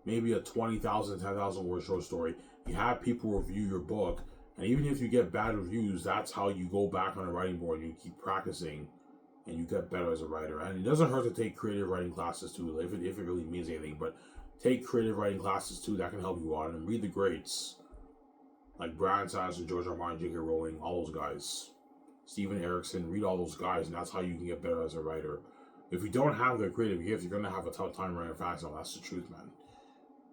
Maybe a 20,000, 10,000 word short story. You have people review your book. And even if you get bad reviews, that's how you go back on a writing board and you keep practicing and you get better as a writer. And it doesn't hurt to take creative writing classes too, if it really means anything. But take creative writing classes too, that can help you out. And read the greats. Like Brandon Sanderson, George R. Martin, J.K. Rowling, all those guys. Steven Erikson, read all those guys, and that's how you can get better as a writer. If you don't have the creative gift, you're going to have a tough time writing a fantasy novel. That's the truth, man.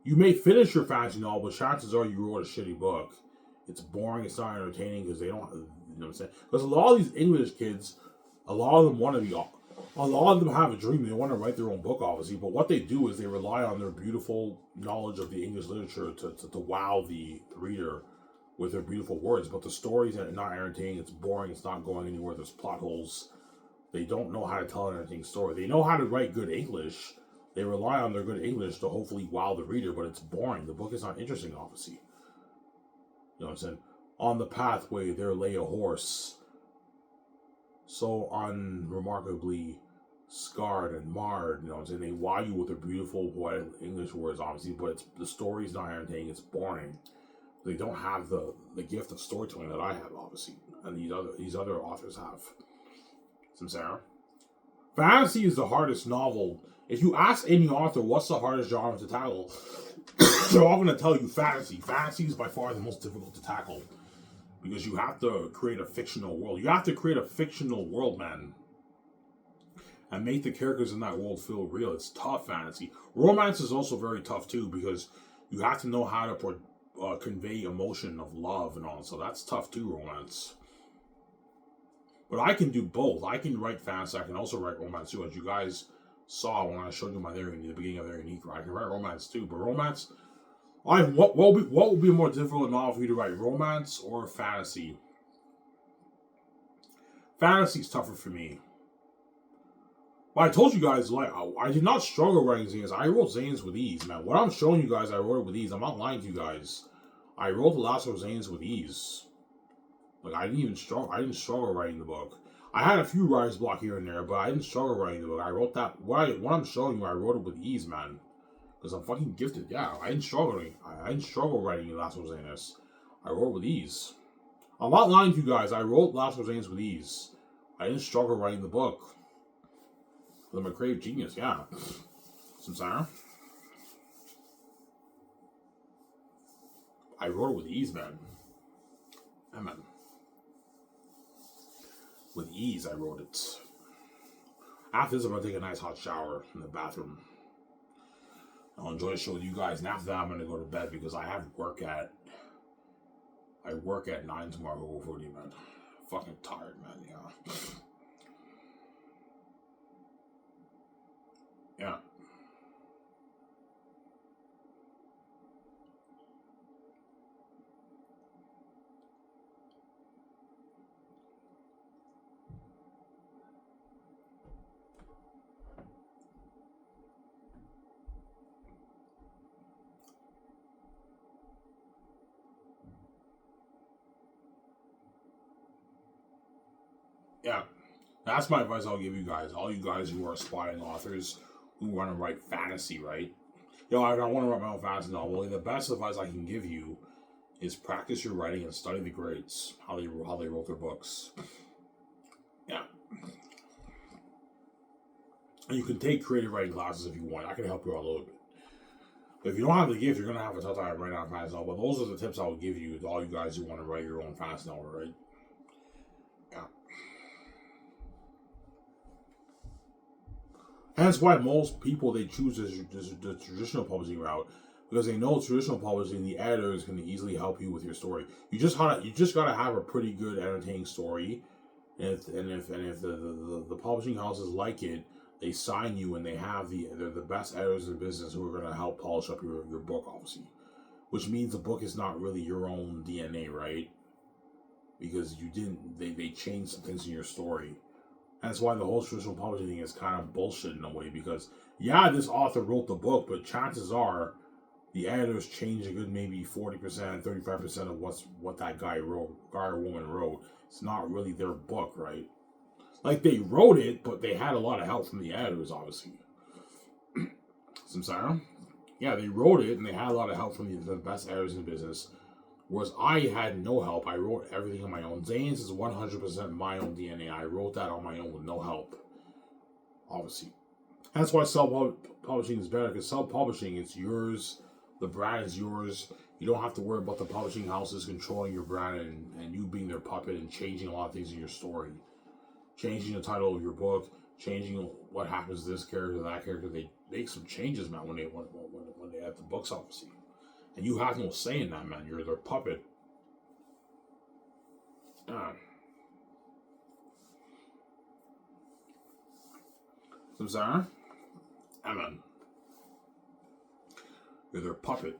You may finish your fantasy novel, but chances are you wrote a shitty book. It's boring, it's not entertaining because they don't, you know what I'm saying? Because a lot of these English kids, a lot of them have a dream. They want to write their own book, obviously, but what they do is they rely on their beautiful knowledge of the English literature to wow the reader with their beautiful words. But the stories are not entertaining, it's boring, it's not going anywhere, there's plot holes. They don't know how to tell an entertaining story. They know how to write good English. They rely on their good English to hopefully wow the reader, but it's boring. The book is not interesting, obviously. You know what I'm saying? On the pathway there lay a horse, so unremarkably scarred and marred. You know what I'm saying? They wow you with their beautiful poetic English words, obviously, but the story's not entertaining. It's boring. They don't have the gift of storytelling that I have, obviously, and these other authors have. Some Sarah. Fantasy is the hardest novel. If you ask any author what's the hardest genre to tackle, they're all going to tell you fantasy. Fantasy is by far the most difficult to tackle because you have to create a fictional world. You have to create a fictional world, man, and make the characters in that world feel real. It's tough, fantasy. Romance is also very tough too because you have to know how to convey emotion of love and all. So that's tough too, romance. But I can do both. I can write fantasy. I can also write romance too, as you guys saw when I showed you my theory in the beginning of their unique. I can write romance too, but romance. What would be a more difficult novel for you to write, romance or fantasy? Fantasy's tougher for me. But I told you guys, like, I did not struggle writing Xanus. I wrote Xanus with ease, man. What I'm showing you guys, I wrote it with ease. I'm not lying to you guys. I wrote the last of Xanus with ease. Like, I didn't struggle writing the book. I had a few writer's block here and there, but I didn't struggle writing the book. I wrote that. What I'm showing you, I wrote it with ease, man. Because I'm fucking gifted. Yeah, I didn't struggle writing the last of Xanus. I wrote it with ease. I'm not lying to you guys. I wrote Last of Xanus with ease. I didn't struggle writing the book. I'm a creative genius, yeah. Some Sarah. I wrote it with ease, man. Yeah, man. With ease, I wrote it. After this, I'm gonna take a nice hot shower in the bathroom. I'll enjoy the show with you guys, and after that, I'm gonna go to bed because I work at 9 tomorrow. Go for you, man. Fucking tired, man. Yeah. Yeah. Yeah. That's my advice I'll give you guys. All you guys who are aspiring authors who want to write fantasy, right? I don't want to write my own fantasy novel. The best advice I can give you is practice your writing and study the greats, how they wrote their books. Yeah. And you can take creative writing classes if you want. I can help you out a little bit. But if you don't have the gift, you're going to have a tough time writing out a fantasy novel. But those are the tips I would give you to all you guys who want to write your own fantasy novel, right? Yeah. And that's why most people, they choose the traditional publishing route, because they know traditional publishing, the editors can easily help you with your story. You just gotta have a pretty good, entertaining story, and if the publishing houses like it, they sign you, and they're the best editors in business who are gonna help polish up your book, obviously, which means the book is not really your own DNA, right? Because they changed some things in your story. And that's why the whole traditional publishing thing is kind of bullshit in a way, because this author wrote the book, but chances are the editors changed a good maybe 40%, 35% of what that guy or woman wrote. It's not really their book, right? Like, they wrote it, but they had a lot of help from the editors, obviously. Samsara? Yeah, they wrote it, and they had a lot of help from the best editors in the business. Whereas I had no help. I wrote everything on my own. Xanus is 100% my own DNA. I wrote that on my own with no help. Obviously. That's why self-publishing is better, because self-publishing, it's yours. The brand is yours. You don't have to worry about the publishing houses controlling your brand and you being their puppet and changing a lot of things in your story. Changing the title of your book, changing what happens to this character, that character. They make some changes, man, when they have the books, obviously. And you have no say in that, man. You're their puppet. Samsara? Man. You're their puppet.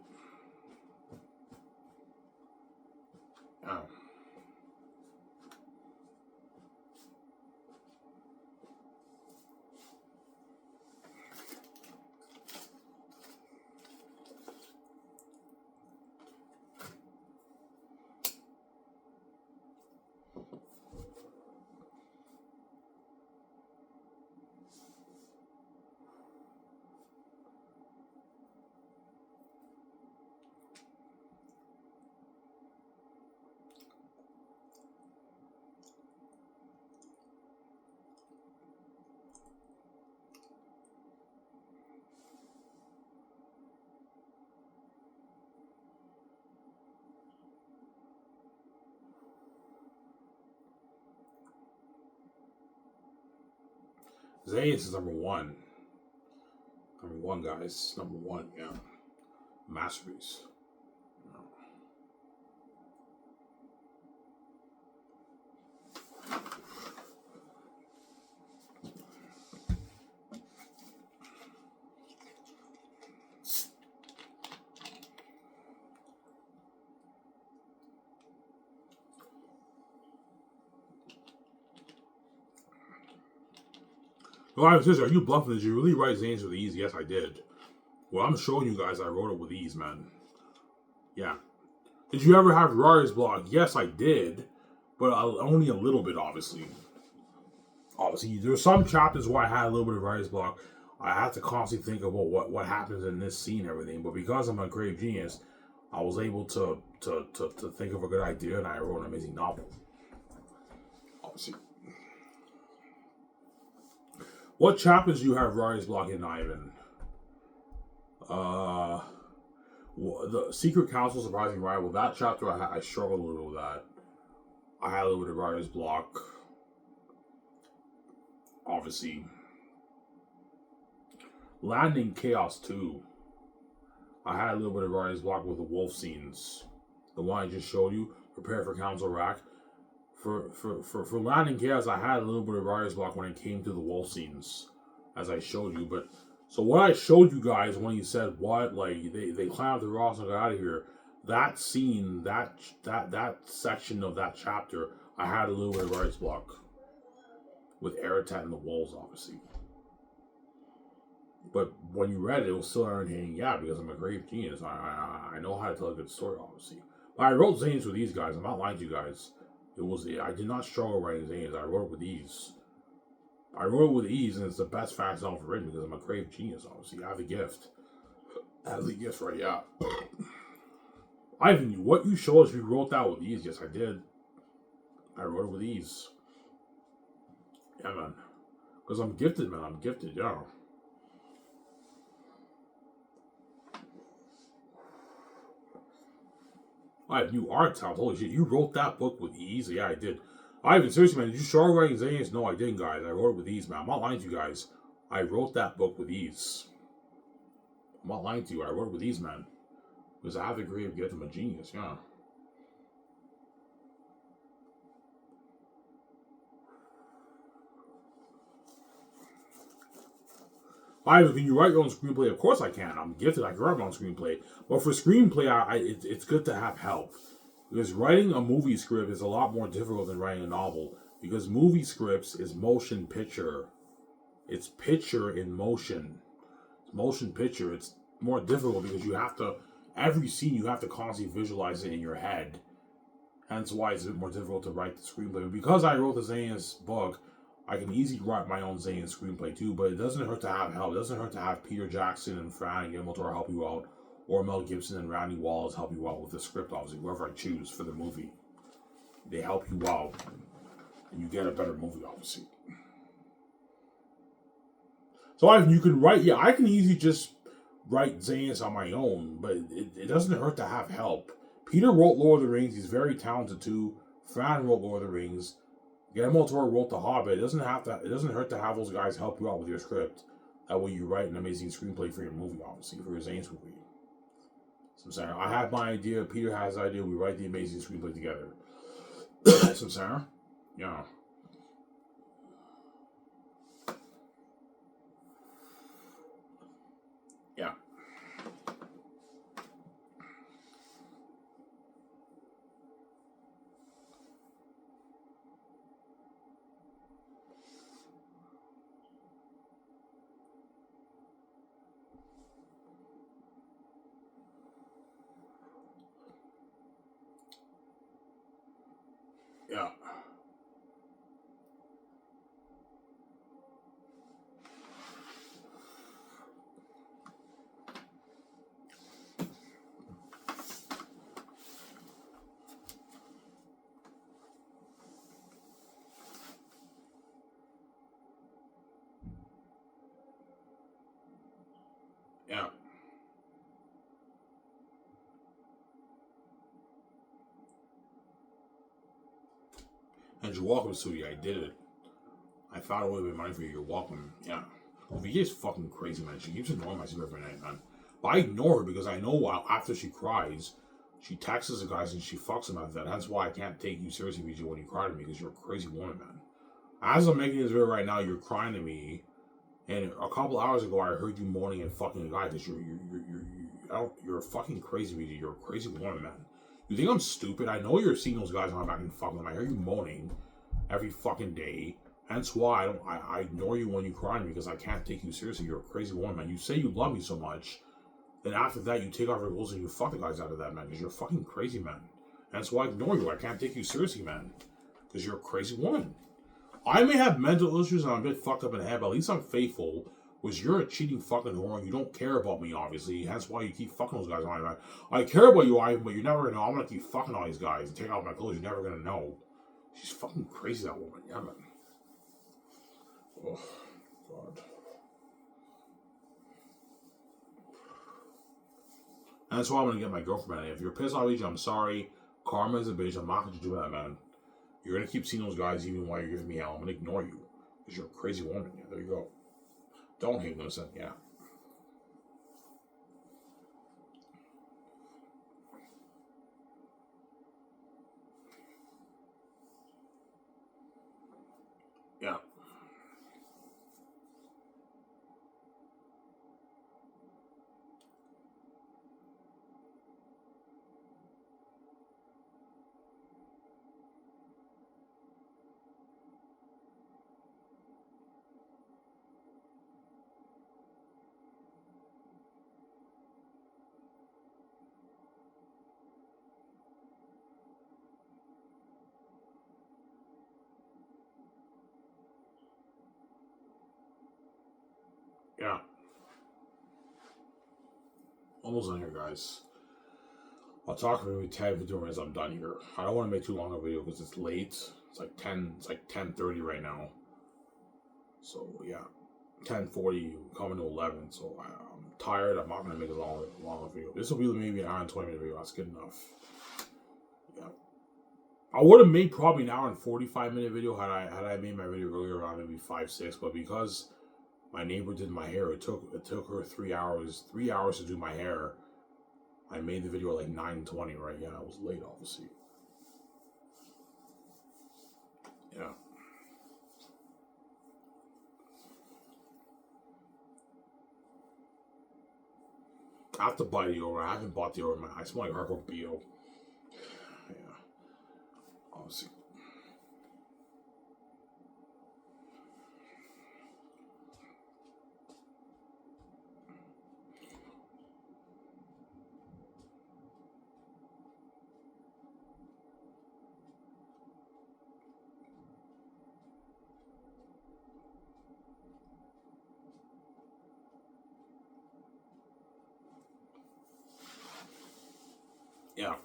Xanus is number one. Number one, guys. Number one, yeah. Masterpiece. Well, sister, are you bluffing? Did you really write Xanus with ease? Yes, I did. Well, I'm showing you guys I wrote it with ease, man. Yeah. Did you ever have writer's block? Yes, I did. But only a little bit, obviously. Obviously, there's some chapters where I had a little bit of writer's block. I had to constantly think about what happens in this scene and everything. But because I'm a creative genius, I was able to think of a good idea, and I wrote an amazing novel. Obviously. What chapters do you have writer's block in, Ivan? The Secret Council Surprising Rival. That chapter, I struggled a little with that. I had a little bit of writer's block. Obviously. Landing Chaos 2. I had a little bit of writer's block with the wolf scenes. The one I just showed you. Prepare for Council Rack. For Landing Chaos, I had a little bit of writer's block when it came to the wolf scenes, as I showed you. But so what I showed you guys when you said what, like they climbed the rocks and got out of here, that scene, that section of that chapter, I had a little bit of writer's block with Aratat and the wolves, obviously. But when you read it, it was still entertaining, yeah, because I'm a creative genius. I know how to tell a good story, obviously. But I wrote Xanus with these guys. I'm not lying to you guys. I did not struggle writing Xanus. I wrote it with ease. I wrote it with ease, and it's the best fast novel I've written because I'm a creative genius, obviously. I have the gift. I have the gift right, yeah. Ivan, what you show us, you wrote that with ease. Yes, I did. I wrote it with ease. Yeah, man. Because I'm gifted, man. I'm gifted, yeah. I have new art talent. Holy shit, you wrote that book with ease? Yeah, I did. Ivan, seriously, man, did you start writing Xanus? No, I didn't, guys. I wrote it with ease, man. I'm not lying to you guys. I wrote that book with ease. I'm not lying to you. I wrote it with ease, man. Because I have the creative gift. I'm a genius, yeah. Ivan, can you write your own screenplay? Of course I can. I'm gifted. I can write my own screenplay. But for screenplay, it's good to have help. Because writing a movie script is a lot more difficult than writing a novel. Because movie scripts is motion picture. It's picture in motion. It's motion picture. It's more difficult because you have to, every scene you have to constantly visualize it in your head. Hence why it's a bit more difficult to write the screenplay. But because I wrote the Xanus book, I can easily write my own Xanus screenplay too, but it doesn't hurt to have help. It doesn't hurt to have Peter Jackson and Fran Guillermo help you out, or Mel Gibson and Randy Wallace help you out with the script, obviously, whoever I choose for the movie. They help you out, and you get a better movie, obviously. So you can write, yeah, I can easily just write Xanus on my own, but it doesn't hurt to have help. Peter wrote Lord of the Rings, he's very talented too. Fran wrote Lord of the Rings. Guillermo wrote The Hobbit. It doesn't hurt to have those guys help you out with your script. That way you write an amazing screenplay for your movie, obviously, for your Xanus movie. So I'm saying, I have my idea, Peter has the idea, we write the amazing screenplay together. So I'm saying, yeah. Yeah. Yeah. Yeah. And you're welcome, sweetie. I did it. I found a way to make money for you. You're welcome. Yeah. VJ's fucking crazy, man. She keeps ignoring my secret every night, man. But I ignore her because I know after she cries, she texts the guys and she fucks them after that. That's why I can't take you seriously, VJ, when you cry to me, because you're a crazy woman, man. As I'm making this video right now, you're crying to me, and a couple hours ago, I heard you moaning and fucking a guy because you're a fucking crazy, VJ. You're a crazy woman, man. You think I'm stupid? I know you're seeing those guys on my back and fucking them. I hear you moaning every fucking day. Hence why I ignore you when you cry to me because I can't take you seriously. You're a crazy woman, man. You say you love me so much, then after that you take off your clothes and you fuck the guys out of that, man, because you're fucking crazy, man. Hence why I ignore you. I can't take you seriously, man, because you're a crazy woman. I may have mental issues and I'm a bit fucked up in the head, but at least I'm faithful. Because you're a cheating fucking whore and you don't care about me, obviously. Hence why you keep fucking those guys on my back. I care about you, Ivan, but you're never gonna know. I'm gonna keep fucking all these guys and take off my clothes. You're never gonna know. She's fucking crazy, that woman. Yeah, man. Oh, God. And that's why I'm gonna get my girlfriend, man. If you're pissed off, I'm sorry. Karma is a bitch. I'm not gonna do that, man. You're gonna keep seeing those guys even while you're giving me hell. I'm gonna ignore you. Because you're a crazy woman. Yeah, there you go. Don't hate no son. Yeah. Yeah. Yeah. Almost done here, guys. I'll talk for maybe 10, 15 minutes. I'm done here. I don't want to make too long a video because it's late. It's like 10. It's like 10:30 right now. So yeah, 10:40 coming to 11. So I'm tired. I'm not gonna make a long video. This will be maybe an hour and 20 minute video. That's good enough. Yeah. I would have made probably an hour and 45-minute video had I made my video earlier around maybe 5, 6. But because my neighbor did my hair, it took her 3 hours. 3 hours to do my hair. I made the video at like 9:20, right? Yeah, I was late, obviously. Yeah. I have to buy deodorant. I haven't bought deodorant. I smell like hardcore BO. Yeah. Obviously. Yeah.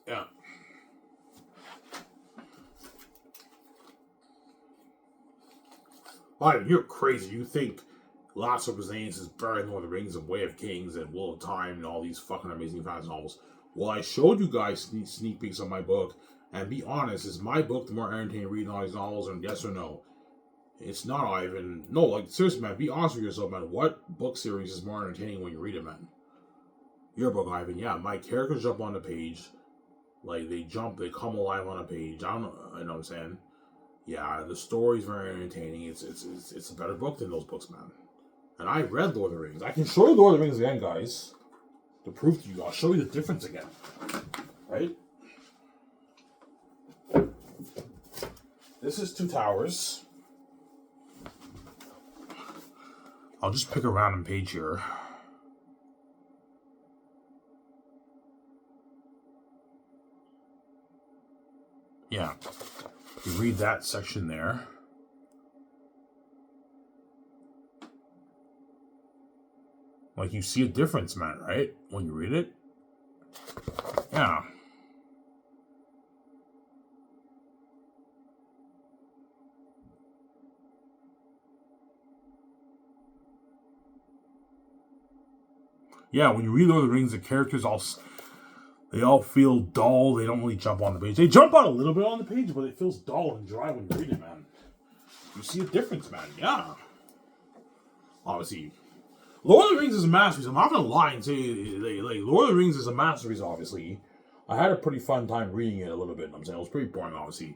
Yeah. Alright, you're crazy. You think Last of Xanus is better than Lord of the Rings and Way of Kings and Will of Time and all these fucking amazing fantasy novels. Well, I showed you guys sneak peeks of my book, and be honest, is my book the more entertaining reading all these novels, and yes or no? It's not, Ivan. No, like, seriously, man, be honest with yourself, man. What book series is more entertaining when you read it, man? Your book, Ivan. Yeah, my characters jump on the page. Like, they come alive on a page. I don't know, you know what I'm saying? Yeah, the story's very entertaining. It's a better book than those books, man. And I read Lord of the Rings. I can show you Lord of the Rings again, guys. To prove to you, I'll show you the difference again. Right? This is Two Towers. I'll just pick a random page here. Yeah. You read that section there. Like, you see a difference, man, right? When you read it? Yeah. Yeah, when you read Lord of the Rings, the characters they all feel dull. They don't really jump on the page. They jump out a little bit on the page, but it feels dull and dry when you read it, man. You see a difference, man. Yeah. Obviously, Lord of the Rings is a masterpiece. I'm not gonna lie and say like Lord of the Rings is a masterpiece. Obviously, I had a pretty fun time reading it a little bit. I'm saying it was pretty boring, obviously,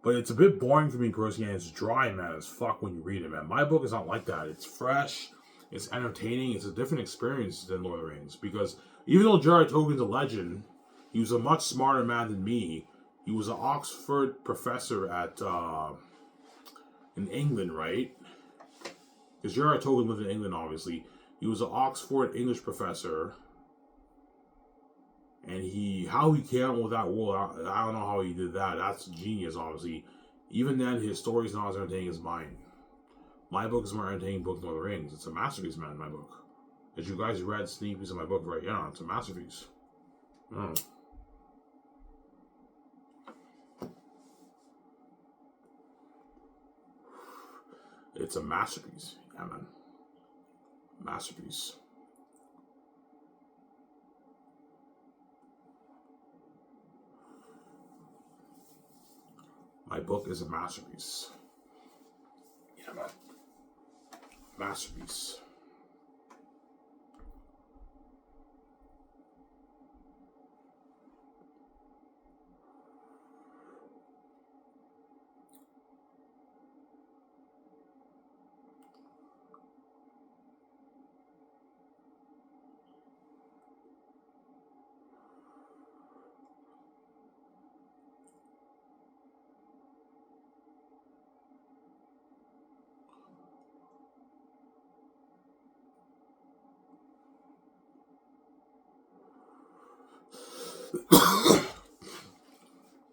but it's a bit boring for me personally, and it's dry, man, as fuck when you read it, man. My book is not like that. It's fresh, it's entertaining, it's a different experience than Lord of the Rings because even though J.R.R. Tolkien's a legend, he was a much smarter man than me. He was an Oxford professor at in England, right? Because J.R.R. Tolkien lived in England, obviously. He was an Oxford English professor. And how he came up with that world, I don't know how he did that. That's genius, obviously. Even then, his story's not as entertaining as mine. My book is more entertaining book than Lord of the Rings. It's a masterpiece, man, my book. As you guys read sneak peeks of my book, right? Yeah, it's a masterpiece. Mm. It's a masterpiece. Yeah, man. Masterpiece. My book is a masterpiece. Yeah, man. Masterpiece.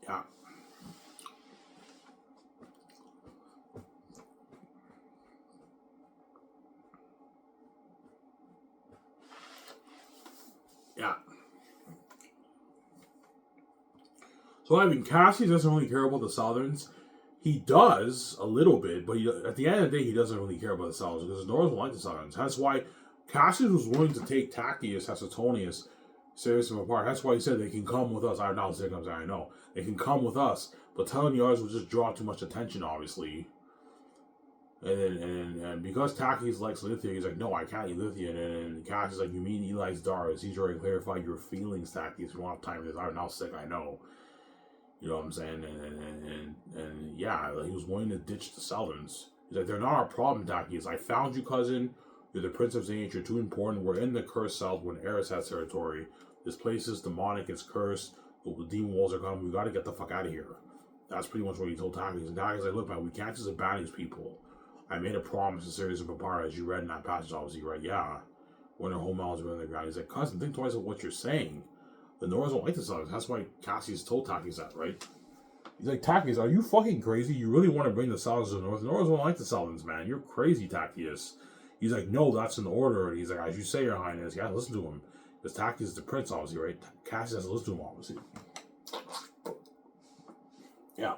Yeah. Yeah. So I mean, Cassius doesn't really care about the Southerns. He does a little bit, but at the end of the day, he doesn't really care about the Southerns because the Northerners don't like the Southerns. That's why Cassius was willing to take Tactius, Hesitonius, seriously apart. That's why he said they can come with us. I know, I know. They can come with us, but telling the others will just draw too much attention, obviously. And because Tactius likes Lithia, he's like, no, I can't eat Lithia. And Cassius is like, you mean Eli's Dars? He's already clarified your feelings, Tactius. We don't have time for this. I'm now sick, I know. You know what I'm saying? And yeah, like, he was willing to ditch the Southerns. He's like, they're not our problem, Tactius. I found you, cousin. You're the Prince of Xanus. You're too important. We're in the cursed south. We're in Erisat's territory. This place is demonic. It's cursed. The demon walls are coming. We got to get the fuck out of here. That's pretty much what he told Tactius. And Tactius like, look, man, we can't just abandon these people. I made a promise to Sirius and Papara, as you read in that passage, obviously, right? Yeah. When their home mountains were in the ground. He's like, cousin, think twice of what you're saying. The Northerners don't like the Southerns. That's why Cassius told Tactius that, right? He's like, Tactius, are you fucking crazy? You really want to bring the Southerns to the North? The Northerners don't like the Southerns, man. You're crazy, Tactius. He's like, no, that's an order. And he's like, as you say, Your Highness, you gotta listen to him. Because Tactius is the prince, obviously, right? Cassius has to listen to him, obviously. Yeah.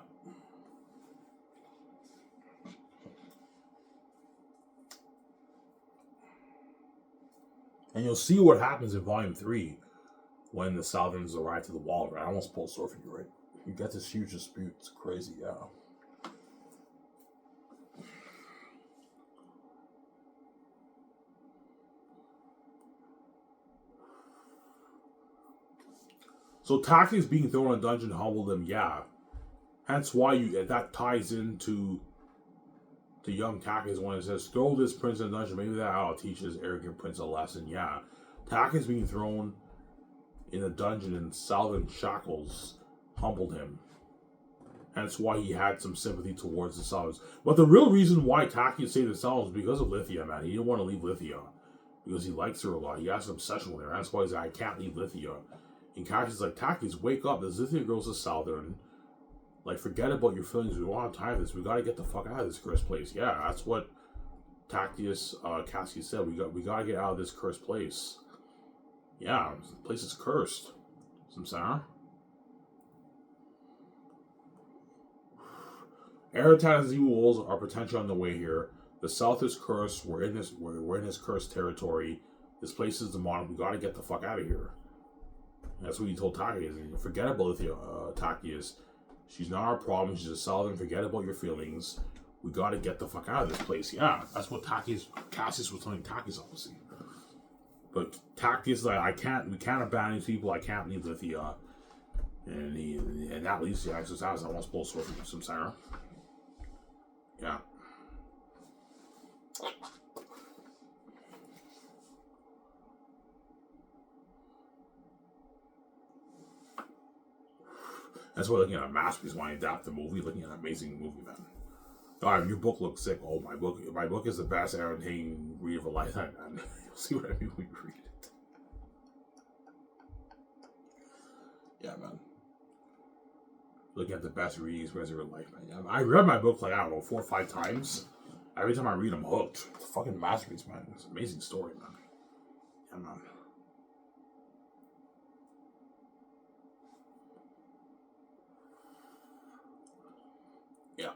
And you'll see what happens in Volume 3 when the Southerns arrive to the wall, right? I almost pulled a sword for you, right? You get this huge dispute. It's crazy, yeah. So Tactius being thrown in a dungeon humbled him, yeah. Hence why that ties into the young Tactius when it says, throw this prince in a dungeon. Maybe that'll teach this arrogant prince a lesson, yeah. Tactius being thrown in a dungeon in Southern shackles humbled him. Hence why he had some sympathy towards the Southerns. But the real reason why Tactius saved the Southerns was because of Lithia, man. He didn't want to leave Lithia because he likes her a lot. He has an obsession with her. That's why he's like, I can't leave Lithia. And Cassius is like, Tactius, wake up. This Lithia girl's a Southern. Like, forget about your feelings. We don't have time for this. We got to get the fuck out of this cursed place. Yeah, that's what Cassius said. We got to get out of this cursed place. Yeah, the place is cursed. Some sound. Eritana's evil wolves are potentially on the way here. The south is cursed. We're in his cursed territory. This place is demonic. We got to get the fuck out of here. That's what he told Tactius. Forget about Tactius. She's not our problem. She's a Southern. Forget about your feelings. We got to get the fuck out of this place. Yeah, that's what Cassius was telling Tactius, obviously. But Tactius is like, we can't abandon these people. I can't leave Lithia. And that leads to Axis House. I want to pull a sword from some Sarah. Yeah. That's why looking at a masterpiece when I adapt the movie, looking at an amazing movie, man. Alright, your book looks sick. Oh, my book is the best entertaining read of a lifetime, man. You'll see what I mean when you read it. Yeah, man. Looking at the best reading experience of your life, man. Yeah, I read my book like, I don't know, 4 or 5 times. Every time I read, I'm hooked. It's a fucking masterpiece, man. It's an amazing story, man. Yeah, man. Yeah.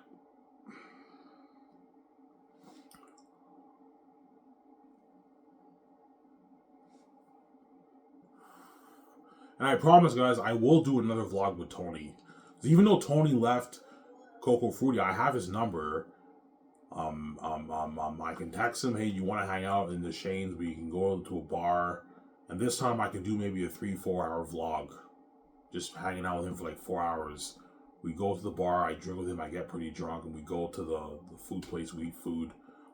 And I promise, guys, I will do another vlog with Tony. Even though Tony left Coco Fruity, I have his number. I can text him, hey, you want to hang out in the Shanes? We can go to a bar. And this time I can do maybe a 3-4 hour vlog. Just hanging out with him for like 4 hours. We go to the bar, I drink with him, I get pretty drunk, and we go to the food place, we eat food.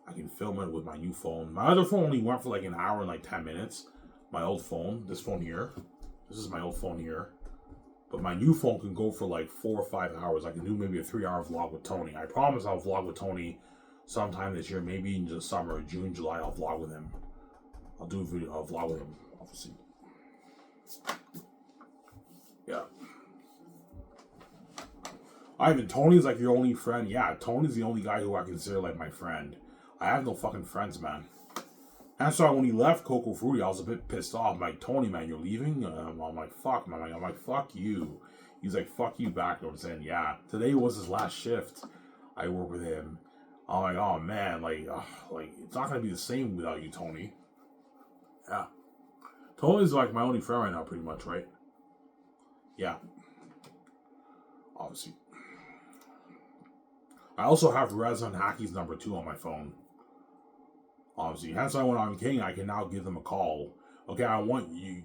I can film it with my new phone. My other phone only went for like an hour and like 10 minutes. My old phone, this phone here. This is my old phone here. But my new phone can go for like 4 or 5 hours. I can do maybe a 3-hour vlog with Tony. I promise I'll vlog with Tony sometime this year. Maybe in the summer, June, July, I'll vlog with him. I'll do a video, I'll vlog with him, obviously. Yeah. Ivan, Tony's like your only friend. Yeah, Tony's the only guy who I consider like my friend. I have no fucking friends, man. And so when he left Coco Fruity, I was a bit pissed off. I'm like, Tony, man, you're leaving? I'm like, fuck, man. I'm like, fuck you. He's like, fuck you back. I'm saying, yeah. Today was his last shift. I work with him. I'm like, oh, man. Like it's not going to be the same without you, Tony. Yeah. Tony's like my only friend right now, pretty much, right? Yeah. Obviously. I also have Reza and Haki's number 2 on my phone. Obviously, hence why when I'm king, I can now give them a call. Okay, I want you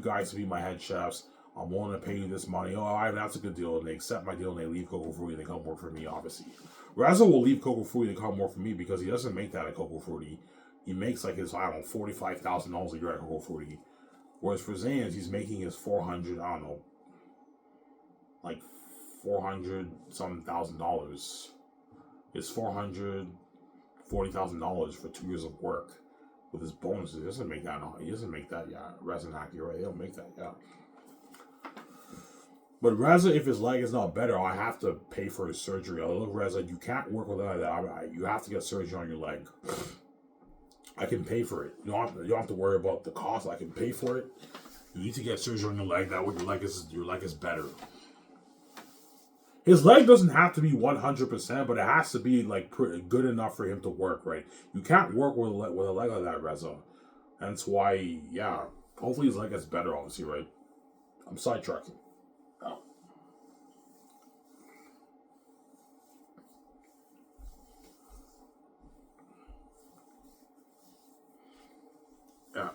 guys to be my head chefs. I'm willing to pay you this money. Oh, Ivan, that's a good deal. And they accept my deal and they leave Coco Fruity and they come work for me, obviously. Reza will leave Coco Fruity to come work for me because he doesn't make that at Coco Fruity. He makes like his, I don't know, $45,000 a year at Coco Fruity. Whereas for Xanus, he's making his 400, I don't know, like 400 some $1,000. It's $440,000 for 2 years of work with his bonuses. He doesn't make that. No, he doesn't make that. Yeah, Reza and Haki, right? They don't make that. Yeah. But Reza, if his leg is not better, I have to pay for his surgery. Look, Reza, you can't work without that. You have to get surgery on your leg. I can pay for it. You don't have to worry about the cost. I can pay for it. You need to get surgery on your leg. That way, your leg is better. His leg doesn't have to be 100%, but it has to be like pretty good enough for him to work, right? You can't work with a leg like that, Reza. That's why, yeah. Hopefully his leg gets better, obviously, right? I'm sidetracking. Oh. Yeah.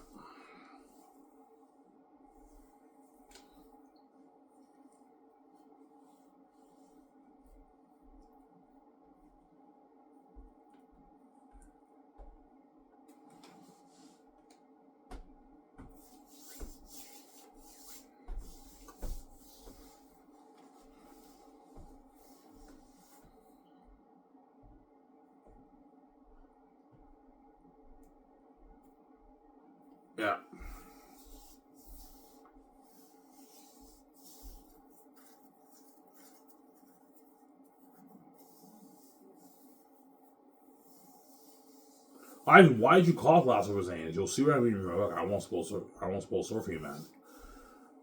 Yeah. Why did you call it Last of Us Xanus? You'll see what I mean. Look, I won't spoil for you, man.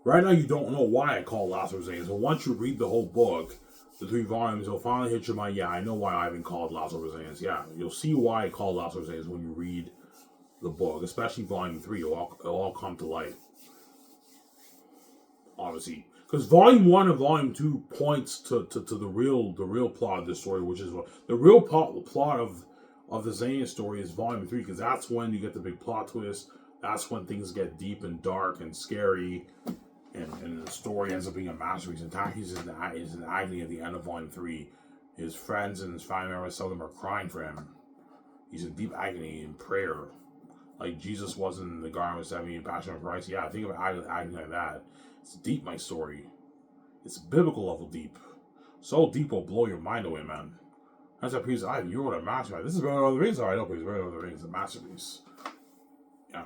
Right now, you don't know why I call Last of Us Xanus. But once you read the whole book, the 3 volumes, you'll finally hit your mind. Yeah, I know why Ivan called Last of Us Xanus. Yeah, you'll see why I call Last of Us Xanus when you read the book, especially volume 3. It'll all come to light. Obviously, because volume 1 and volume 2 points to the real plot of the story, which is the real plot of the Xanus story is volume 3, because that's when you get the big plot twist. That's when things get deep and dark and scary, and the story ends up being a masterpiece. And Taki's is in agony at the end of volume 3. His friends and his family members, some of them are crying for him. He's in deep agony and prayer, like Jesus was in the Garden of Gethsemane and Passion of Christ. Yeah, think of agony like that. It's deep, my story. It's biblical level deep. So deep will blow your mind away, man. That's a piece of Ivan. You wrote a masterpiece. This is better than the Rings. I know, but it's better than the Rings. It's a masterpiece. Yeah.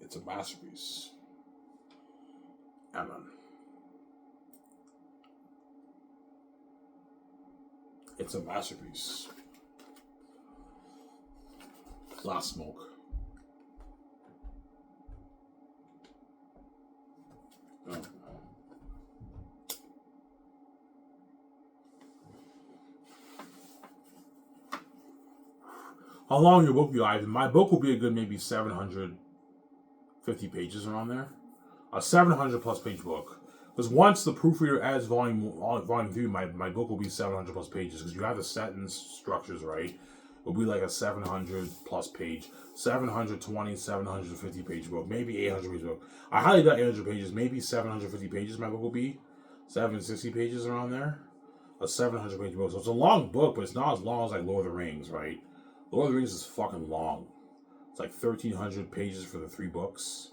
It's a masterpiece. Yeah, man. It's a masterpiece. Last smoke. Oh. How long will your book be, Ivan? My book will be a good maybe 750 pages around there. A 700 plus page book. Because once the proofreader adds volume 3, my book will be 700 plus pages. Because you have the sentence structures right. It'll be like a 700 plus page, 720, 750 page book, maybe 800 page book. I highly doubt 800 pages, maybe 750 pages my book will be. 760 pages around there. A 700 page book. So it's a long book, but it's not as long as like Lord of the Rings, right? Lord of the Rings is fucking long. It's like 1,300 pages for the 3 books.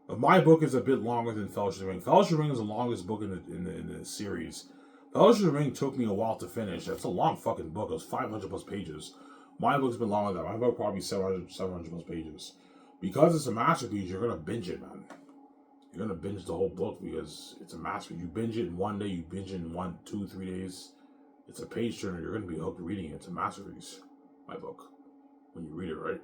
But my book is a bit longer than Fellowship of the Ring. Fellowship of the Ring is the longest book in the series. Fellowship of the Ring took me a while to finish. That's a long fucking book. It was 500 plus pages. My book's been longer than that. My book probably 700 plus pages. Because it's a masterpiece, you're gonna binge it, man. You're gonna binge the whole book because it's a masterpiece. You binge it in one day, you binge it in 1, 2, 3 days. It's a page turner. You're gonna be hooked reading it. It's a masterpiece. My book. When you read it, right?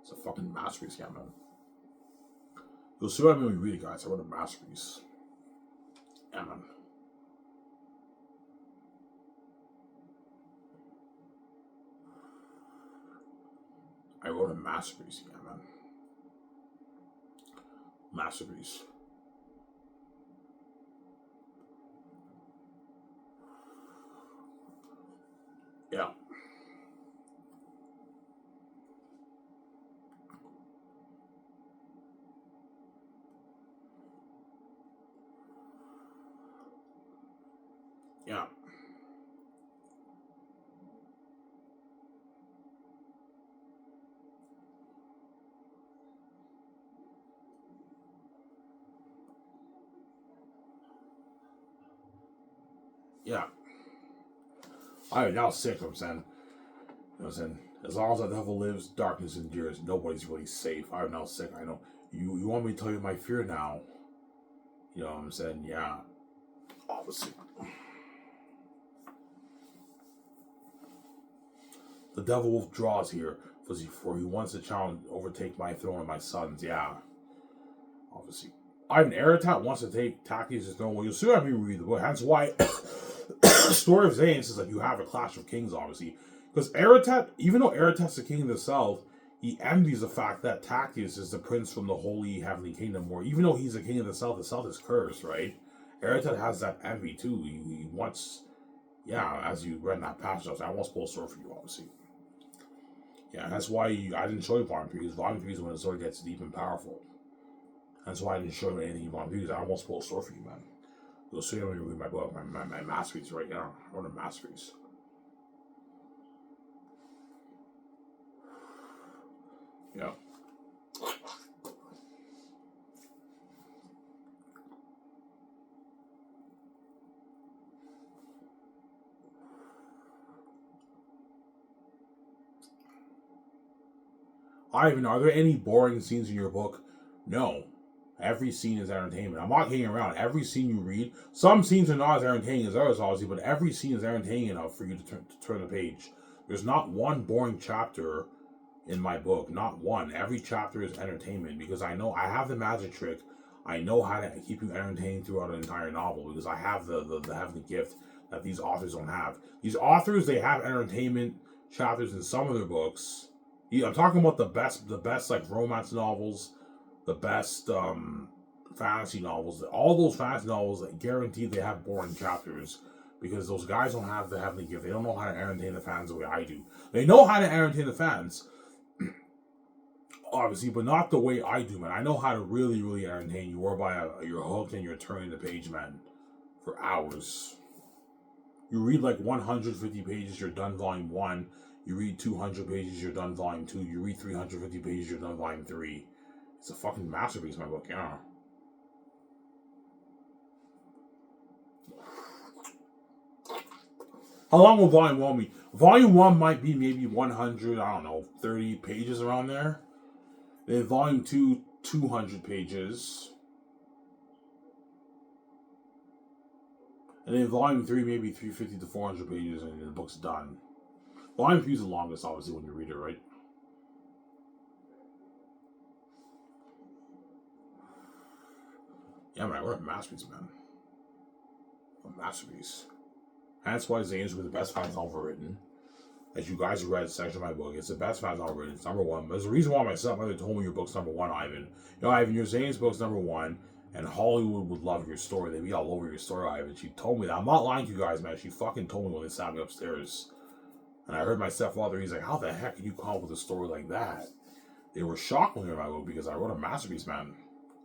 It's a fucking masterpiece, yeah, man. You'll see what I mean when you read it, guys. I wrote a masterpiece. Yeah, man. I wrote a masterpiece, yeah, man. Masterpiece. Yeah. Yeah. Yeah. I'm now sick, I'm saying. You know what I'm saying? As long as the devil lives, darkness endures. Nobody's really safe. I'm now sick. I know. You want me to tell you my fear now? You know what I'm saying? Yeah. Obviously. The devil withdraws here, for he wants to challenge, overtake my throne and my sons. Yeah. Obviously. Ivan Aratat wants to take Tacitus' throne. Well, you'll see when we read the book. That's why the story of Xanus is like you have a clash of kings, obviously. Because Aratat, even though Aratat's the king of the south, he envies the fact that Tacitus is the prince from the holy heavenly kingdom, where even though he's the king of the south is cursed, right? Aratat has that envy too. He wants, yeah, as you read in that passage, I won't spoil the story for you, obviously. Yeah, that's why I didn't show you Volume 3, because Volume 3 is when the story gets deep and powerful. That's why I didn't show you anything in Volume 3, because I won't spoil the story for you, man. You'll see when you read my book, my masterpiece right now. I wrote a masterpiece. Yeah. Ivan, are there any boring scenes in your book? No. Every scene is entertainment. I'm not kidding around. Every scene you read, some scenes are not as entertaining as others, obviously, but every scene is entertaining enough for you to turn the page. There's not one boring chapter in my book. Not one. Every chapter is entertainment because I know I have the magic trick. I know how to keep you entertained throughout an entire novel because I have the heavenly gift that these authors don't have. These authors, they have entertainment chapters in some of their books. Yeah, I'm talking about the best like romance novels, the best fantasy novels. All those fantasy novels, guaranteed they have boring chapters because those guys don't have the heavenly gift. They don't know how to entertain the fans the way I do. They know how to entertain the fans, obviously, but not the way I do, man. I know how to really, really entertain you, whereby you're hooked and you're turning the page, man, for hours. You read like 150 pages, you're done volume 1. You read 200 pages, you're done volume 2. You read 350 pages, you're done volume 3. It's a fucking masterpiece, my book, yeah. How long will volume 1 be? Volume 1 might be maybe 100, I don't know, 30 pages around there. Then volume 2, 200 pages. And then volume 3, maybe 350 to 400 pages, and the book's done. Volume 3 is the longest, obviously, when you read it, right? Yeah, man, we're a masterpiece, man. A masterpiece. And that's why Xanus was the best fantasy novel written. that you guys read section of my book. It's the best fast novel written. It's number one. There's a reason why my stepmother told me your book's number one, Ivan. You know, Ivan, you're saying this book's number one, and Hollywood would love your story. They'd be all over your story, Ivan. She told me that. I'm not lying to you guys, man. She fucking told me when they sat me upstairs. And I heard my stepfather, he's like, how the heck can you come up with a story like that? They were shocked when they read my book because I wrote a masterpiece, man.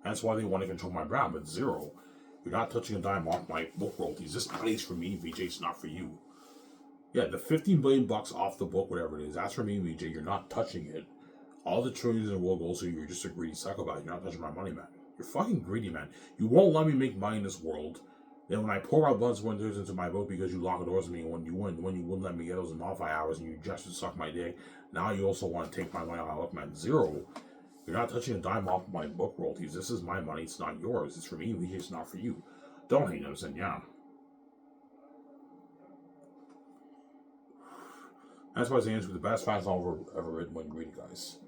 That's why they want to control my brand, but zero. You're not touching a dime off my book royalties. This money's for me, VJ. It's not for you. Yeah, the 15 billion bucks off the book, whatever it is, that's for me, VJ. You're not touching it. All the trillions in the world goes to you. You're just a greedy psychopath. You're not touching my money, man. You're fucking greedy, man. You won't let me make money in this world. Then when I pour my blood and tears into my book because you lock doors with me, when you wouldn't let me get those modify hours and you just to suck my dick, now you also want to take my money out of man. Zero. You're not touching a dime off my book royalties. This is my money. It's not yours. It's for me. It's not for you. Don't hate them, saying yeah. That's why Xanus was the best fast novel ever written when greedy, guys.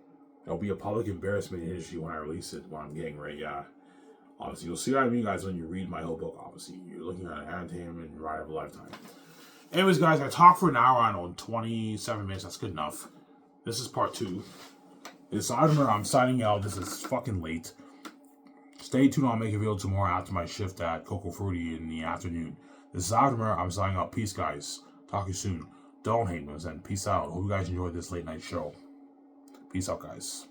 It'll be a public embarrassment in history when I release it, when I'm getting ready, yeah. Obviously, you'll see what I mean, guys, when you read my whole book, obviously. You're looking at an entertainment ride of a lifetime. Anyways, guys, I talked for an hour, I know, 27 minutes. That's good enough. This is part 2. This Idamer, I'm signing out. This is fucking late. Stay tuned. I'll make a video tomorrow after my shift at Coco Fruity in the afternoon. This is Idamer. I'm signing out. Peace, guys. Talk to you soon. Don't hate me, and peace out. Hope you guys enjoyed this late night show. Peace out, guys.